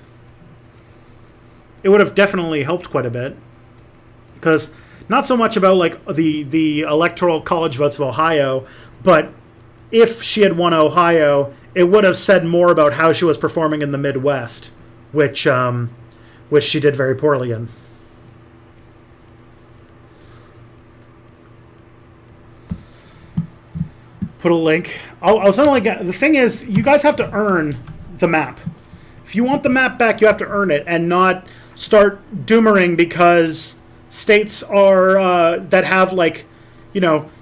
It would have definitely helped quite a bit. Because not so much about like the Electoral College votes of Ohio, but if she had won Ohio, it would have said more about how she was performing in the Midwest, which she did very poorly in. Put a link. I'll send a link. The thing is, you guys have to earn the map. If you want the map back, you have to earn it and not start doomering because states are that have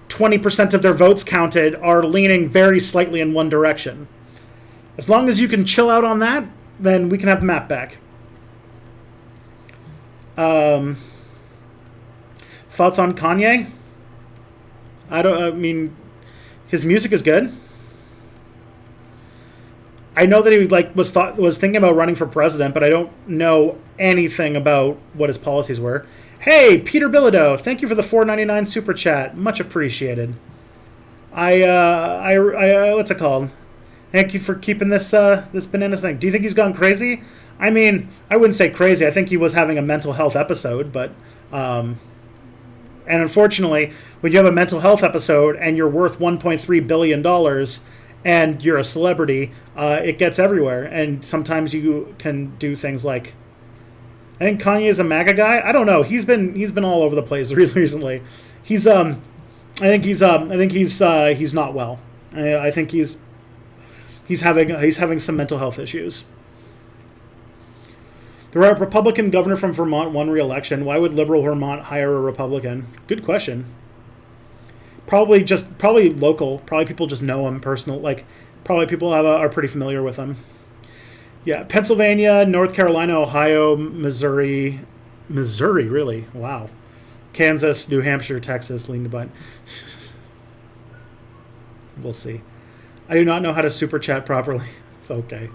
20% of their votes counted are leaning very slightly in one direction. As long as you can chill out on that, then we can have the map back. Thoughts on Kanye? I mean, his music is good. I know that he was thinking about running for president, but I don't know anything about what his policies were. Hey, Peter Bilodeau, thank you for the $4.99 super chat. Much appreciated. What's it called? Thank you for keeping this bananas thing. Do you think he's gone crazy? I mean, I wouldn't say crazy. I think he was having a mental health episode, but and unfortunately, when you have a mental health episode and you're worth $1.3 billion and you're a celebrity, it gets everywhere. And sometimes you can do things like, I think Kanye is a MAGA guy. I don't know. He's been all over the place really recently. He's I think he's not well. I think he's having some mental health issues. The Republican governor from Vermont won re-election. Why would liberal Vermont hire a Republican? Good question. Probably local. Probably people just know him personal. Probably people are pretty familiar with him. Yeah, Pennsylvania, North Carolina, Ohio, Missouri, really? Wow. Kansas, New Hampshire, Texas, lean to Biden. We'll see. I do not know how to super chat properly. It's okay.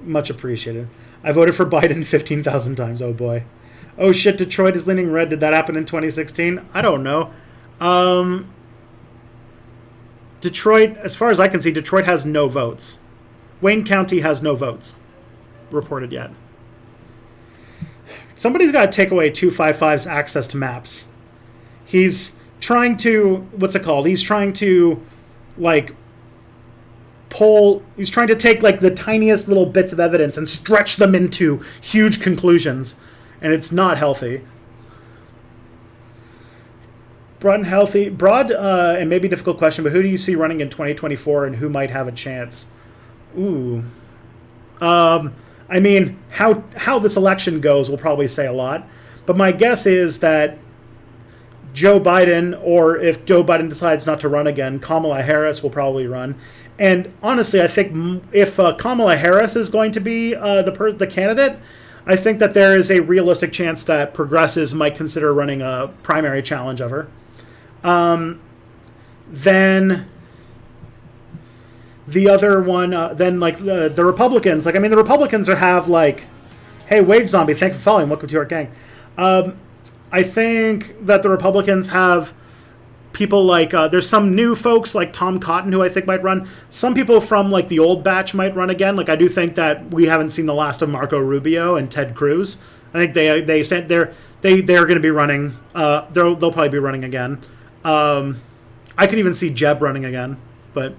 Much appreciated. I voted for Biden 15,000 times. Oh boy. Oh shit, Detroit is leaning red. Did that happen in 2016? I don't know. Detroit, as far as I can see, Detroit has no votes. Wayne County has no votes reported yet. Somebody's got to take away 255's access to maps. He's trying to, He's trying to, he's trying to take, the tiniest little bits of evidence and stretch them into huge conclusions. And it's not healthy. Broad and maybe difficult question, but who do you see running in 2024 and who might have a chance? Ooh. I mean, how this election goes will probably say a lot. But my guess is that Joe Biden, or if Joe Biden decides not to run again, Kamala Harris will probably run. And honestly, I think if Kamala Harris is going to be the candidate, I think that there is a realistic chance that progressives might consider running a primary challenge of her. Then the other one, the Republicans. The Republicans have hey, Wage Zombie, thank you for following. Welcome to our gang. I think that the Republicans have people there's some new folks like Tom Cotton who I think might run. Some people from the old batch might run again. I do think that we haven't seen the last of Marco Rubio and Ted Cruz. I think they're going to be running. They'll probably be running again. I could even see Jeb running again, but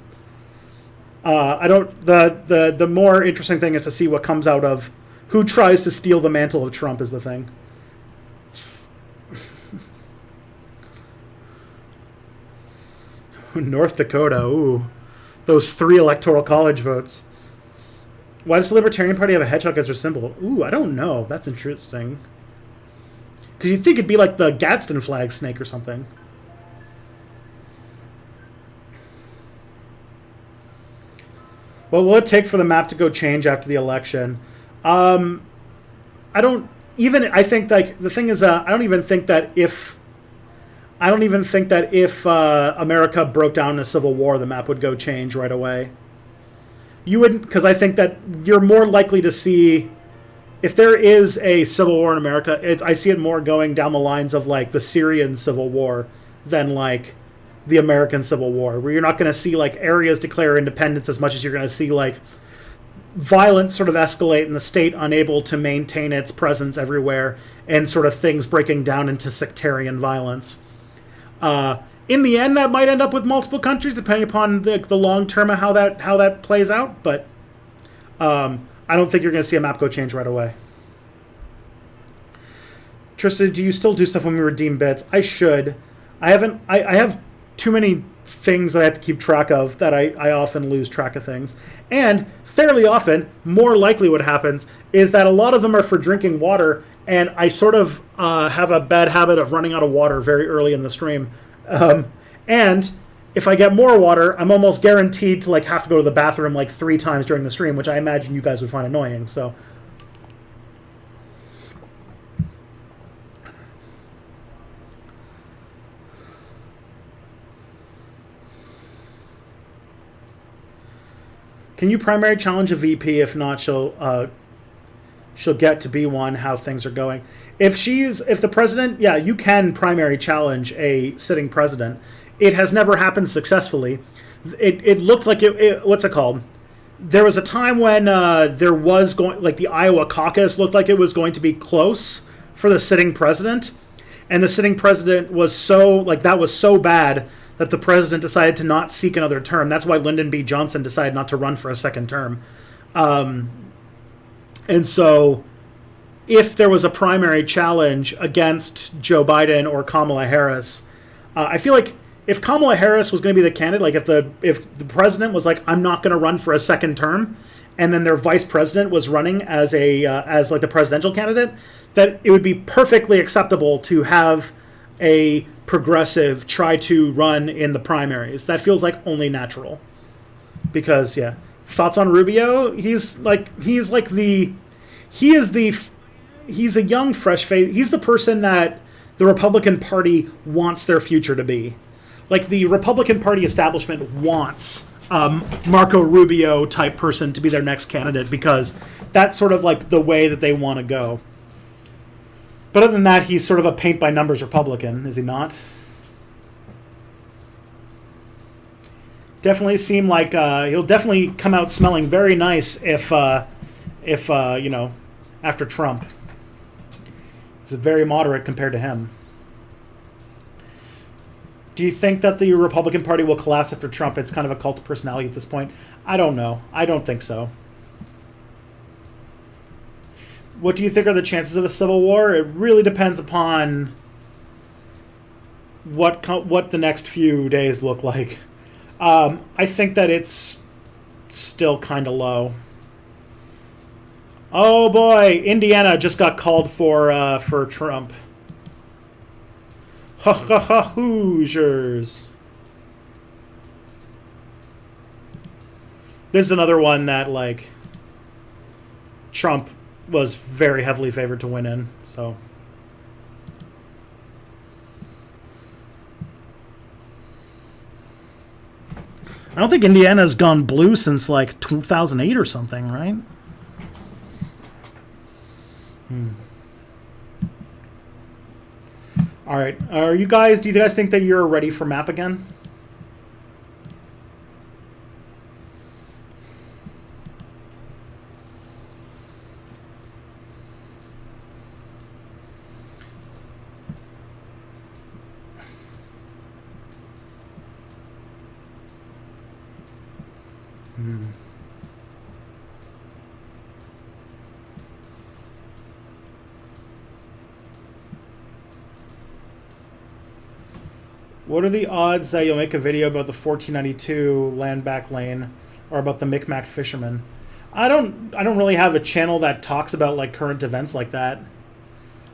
I don't. The more interesting thing is to see what comes out of who tries to steal the mantle of Trump is the thing. North Dakota, ooh. Those 3 electoral college votes. Why does the Libertarian Party have a hedgehog as their symbol? Ooh, I don't know. That's interesting. Because you'd think it'd be like the Gadsden flag snake or something. What will it take for the map to go change after the election? I think like the thing is, I don't even think that if America broke down in a civil war, the map would go change right away. You wouldn't, because I think that you're more likely to see, if there is a civil war in America, I see it more going down the lines of like the Syrian civil war than like the American Civil War, where you're not going to see like areas declare independence as much as you're going to see like violence sort of escalate and the state unable to maintain its presence everywhere and sort of things breaking down into sectarian violence. In the end, that might end up with multiple countries, depending upon the long term of how that plays out. But I don't think you're going to see a map go change right away. Tristan, do you still do stuff when we redeem bits? I should. I haven't. I have too many things that I have to keep track of that I often lose track of things. And fairly often, more likely what happens is that a lot of them are for drinking water, and I sort of have a bad habit of running out of water very early in the stream. And if I get more water, I'm almost guaranteed to like have to go to the bathroom like 3 times during the stream, which I imagine you guys would find annoying. So can you primary challenge a VP? If not, she'll get to be one. How things are going. If the president, yeah, you can primary challenge a sitting president. It has never happened successfully. It looked like what's it called? There was a time when there was the Iowa caucus looked like it was going to be close for the sitting president, and the sitting president was so bad that the president decided to not seek another term. That's why Lyndon B. Johnson decided not to run for a second term. And so if there was a primary challenge against Joe Biden or Kamala Harris, I feel like if Kamala Harris was going to be the candidate, like if the president was like, I'm not going to run for a second term, and then their vice president was running as the presidential candidate, that it would be perfectly acceptable to have a progressive try to run in the primaries. That feels like only natural. Because yeah, thoughts on Rubio? He's a young fresh face. He's the person that the Republican Party wants their future to be. Like the Republican Party establishment wants Marco Rubio type person to be their next candidate because that's sort of like the way that they want to go. But other than that, he's sort of a paint-by-numbers Republican, is he not? Definitely seem like he'll definitely come out smelling very nice if after Trump. It's very moderate compared to him. Do you think that the Republican Party will collapse after Trump? It's kind of a cult of personality at this point. I don't know. I don't think so. What do you think are the chances of a civil war? It really depends upon what the next few days look like. I think that it's still kind of low. Oh boy, Indiana just got called for Trump. Ha ha ha, Hoosiers. This is another one that like Trump was very heavily favored to win in, so. I don't think Indiana's gone blue since like 2008 or something, right? All right. Do you guys think that you're ready for map again? What are the odds that you'll make a video about the 1492 land back lane or about the Micmac fishermen? I don't really have a channel that talks about like current events like that.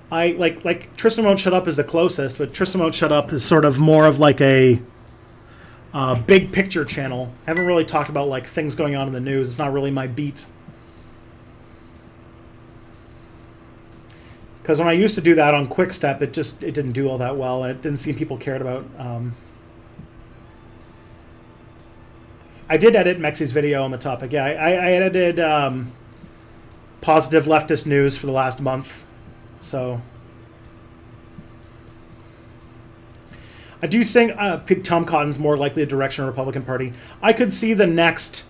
I like Tristan Won't Shut Up is the closest, but Tristan Won't Shut Up is sort of more of like a big picture channel. I haven't really talked about like things going on in the news. It's not really my beat. Because when I used to do that on Quick Step, it didn't do all that well, and it didn't seem people cared about. I did edit Mexi's video on the topic. Yeah, I edited positive leftist news for the last month. So I do think Tom Cotton's more likely a direction of the Republican Party. I could see the next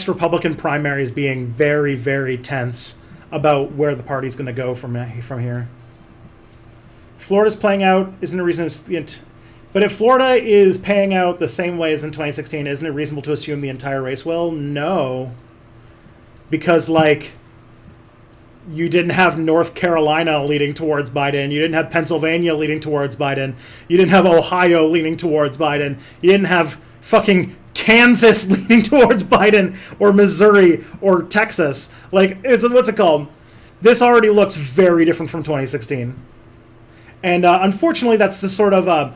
Republican primaries being very, very tense about where the party's going to go from here. Florida's playing out isn't a reason. But if Florida is paying out the same way as in 2016, isn't it reasonable to assume the entire race will? No. Because, like, you didn't have North Carolina leading towards Biden. You didn't have Pennsylvania leading towards Biden. You didn't have Ohio leaning towards Biden. You didn't have fucking Kansas leaning towards Biden, or Missouri, or Texas. Like, what's it called? This already looks very different from 2016. And unfortunately, that's the sort of...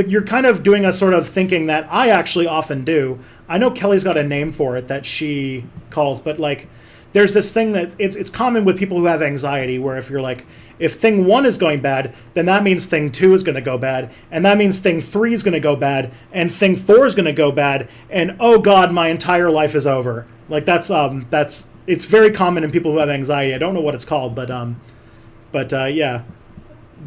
you're kind of doing a sort of thinking that I actually often do. I know Kelly's got a name for it that she calls, but like there's this thing that it's common with people who have anxiety, where if you're like, if thing 1 is going bad, then that means thing 2 is going to go bad, and that means thing 3 is going to go bad, and thing 4 is going to go bad, and oh god, my entire life is over. Like that's it's very common in people who have anxiety. I don't know what it's called, but yeah.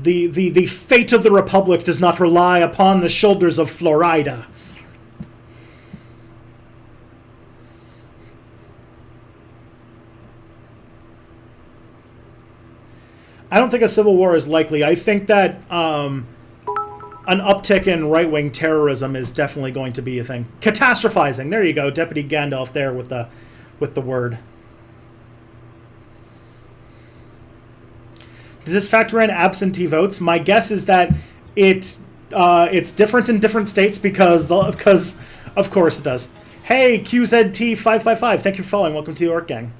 The fate of the Republic does not rely upon the shoulders of Florida. I don't think a civil war is likely. I think that an uptick in right-wing terrorism is definitely going to be a thing. Catastrophizing. There you go, Deputy Gandalf there with the word. Does this factor in absentee votes? My guess is that it's different in different states because of course it does. Hey, QZT555, thank you for following. Welcome to the Orc Gang.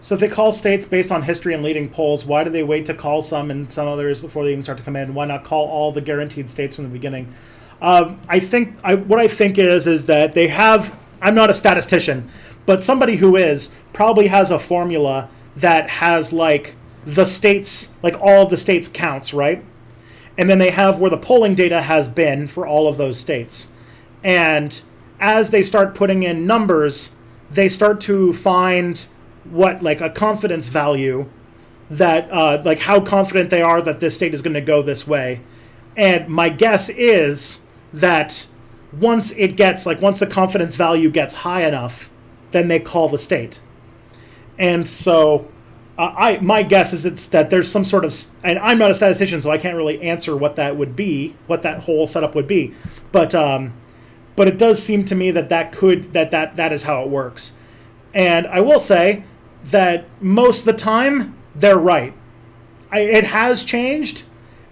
So if they call states based on history and leading polls, why do they wait to call some and some others before they even start to come in? Why not call all the guaranteed states from the beginning? What I think is that they have... I'm not a statistician, but somebody who is probably has a formula that has like the states, like all of the states counts, right? And then they have where the polling data has been for all of those states. And as they start putting in numbers, they start to find what like a confidence value that like how confident they are that this state is going to go this way. And my guess is that once the confidence value gets high enough, then they call the state. And so my guess is it's that there's some sort of, and I'm not a statistician, so I can't really answer what that would be, what that whole setup would be. But it does seem to me that is how it works. And I will say that most of the time they're right. It has changed.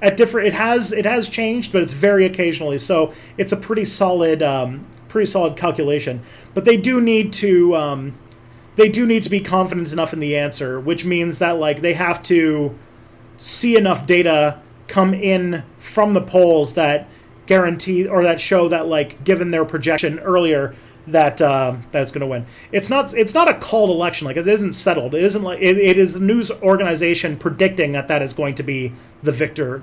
It has changed, but it's very occasionally. So it's a pretty solid calculation. But they do need to be confident enough in the answer, which means that like they have to see enough data come in from the polls that guarantee or that show that like given their projection earlier that that's going to win. It's not a called election. Like it isn't settled. It isn't like it is a news organization predicting that is going to be the victor.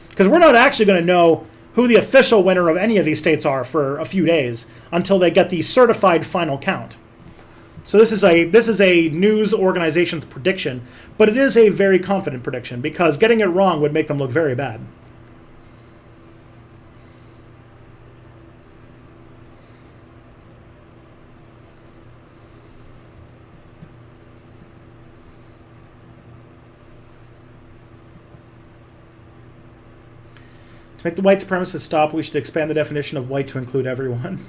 Because we're not actually going to know who the official winner of any of these states are for a few days until they get the certified final count. So this is a news organization's prediction, but it is a very confident prediction because getting it wrong would make them look very bad. To make the white supremacists stop, we should expand the definition of white to include everyone.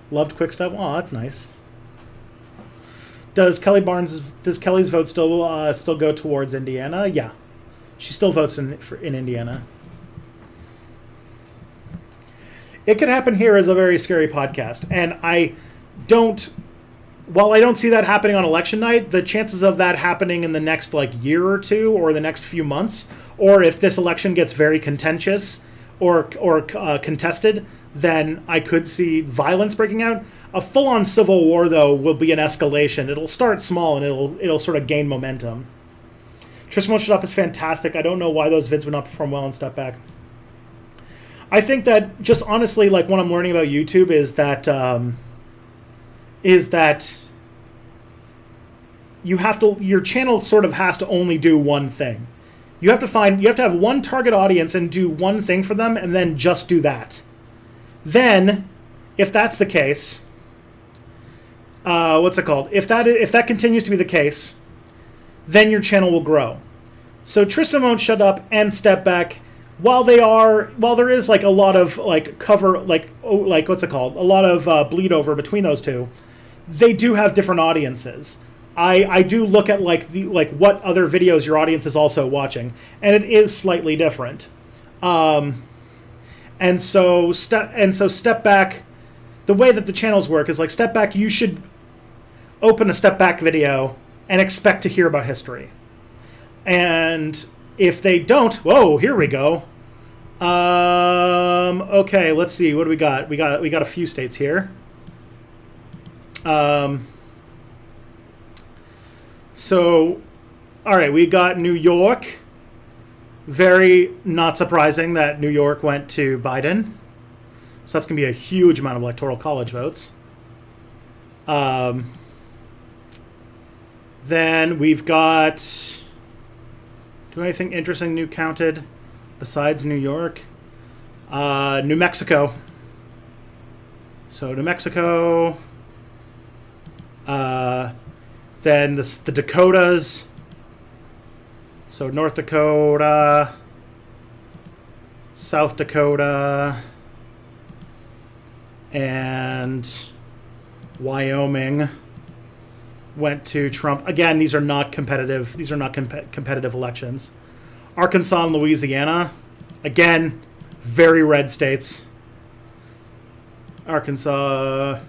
Loved Quickstep. Oh, that's nice. Does Kelly's vote still go towards Indiana? Yeah, she still votes in Indiana. It Could Happen Here is a very scary podcast, and while I don't see that happening on election night, the chances of that happening in the next year or two, or the next few months, or if this election gets very contentious or contested, then I could see violence breaking out. A full-on civil war, though, will be an escalation. It'll start small, and it'll sort of gain momentum. Tristan Won't Shut Up is fantastic. I don't know why those vids would not perform well in Step Back. I think that, just honestly, what I'm learning about YouTube is that your channel sort of has to only do one thing. You have to have one target audience and do one thing for them, and then just do that. Then, if that's the case, If that continues to be the case, then your channel will grow. So Tristan Won't Shut Up and Step Back, while there is a lot of a lot of bleed over between those two, they do have different audiences. I do look at what other videos your audience is also watching, and it is slightly different. And so Step Back, the way that the channels work is Step Back, you should open a Step Back video and expect to hear about history. And if they don't, whoa, here we go. Okay, let's see. What do we got? We got a few states here. So, all right, we got New York. Very not surprising that New York went to Biden. So that's going to be a huge amount of electoral college votes. Then we've got... Do anything interesting new counted besides New York? New Mexico. So New Mexico. Then the Dakotas. So North Dakota, South Dakota, and Wyoming went to Trump. Again, these are not competitive. These are not competitive elections. Arkansas and Louisiana, again, very red states. Arkansas,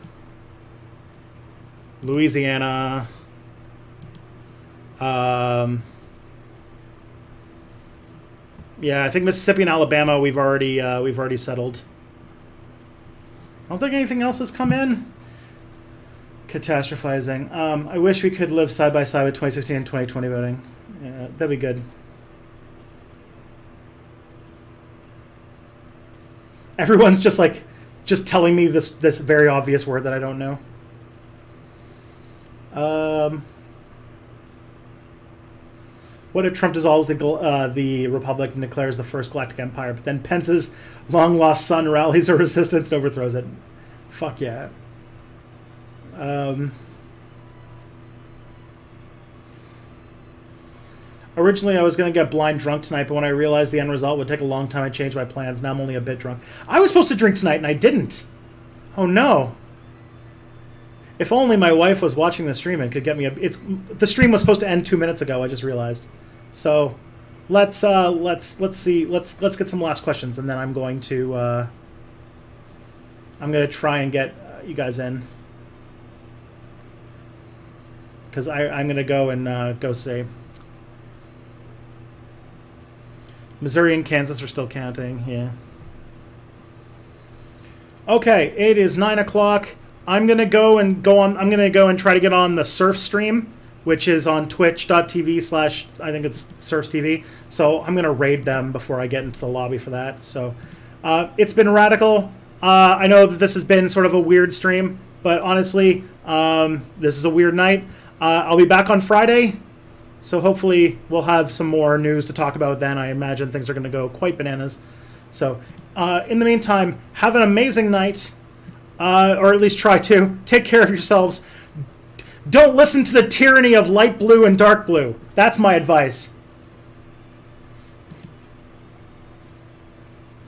Louisiana, yeah, I think Mississippi and Alabama we've already settled. I don't think anything else has come in. Catastrophizing. I wish we could live side by side with 2016 and 2020 voting. Yeah, that'd be good. Everyone's just telling me this very obvious word that I don't know. What if Trump dissolves the Republic and declares the first galactic empire, but then Pence's long-lost son rallies a resistance and overthrows it? Fuck yeah. Originally, I was going to get blind drunk tonight, but when I realized the end result would take a long time, I changed my plans. Now I'm only a bit drunk. I was supposed to drink tonight, and I didn't. Oh, no. If only my wife was watching the stream and could get me the stream was supposed to end 2 minutes ago. I just realized. So, let's see. Let's get some last questions, and then I'm going to try and get you guys in, because I'm going to go and go see. Missouri and Kansas are still counting. Yeah. Okay, it is 9 o'clock. I'm gonna go and try to get on the Surf stream, which is on twitch.tv/ I think it's Surf's TV. So I'm gonna raid them before I get into the lobby for that. So it's been radical. I know that this has been sort of a weird stream, but honestly, this is a weird night. I'll be back on Friday, so hopefully we'll have some more news to talk about then. I imagine things are gonna go quite bananas. So in the meantime, have an amazing night. Or at least try to. Take care of yourselves. Don't listen to the tyranny of light blue and dark blue. That's my advice.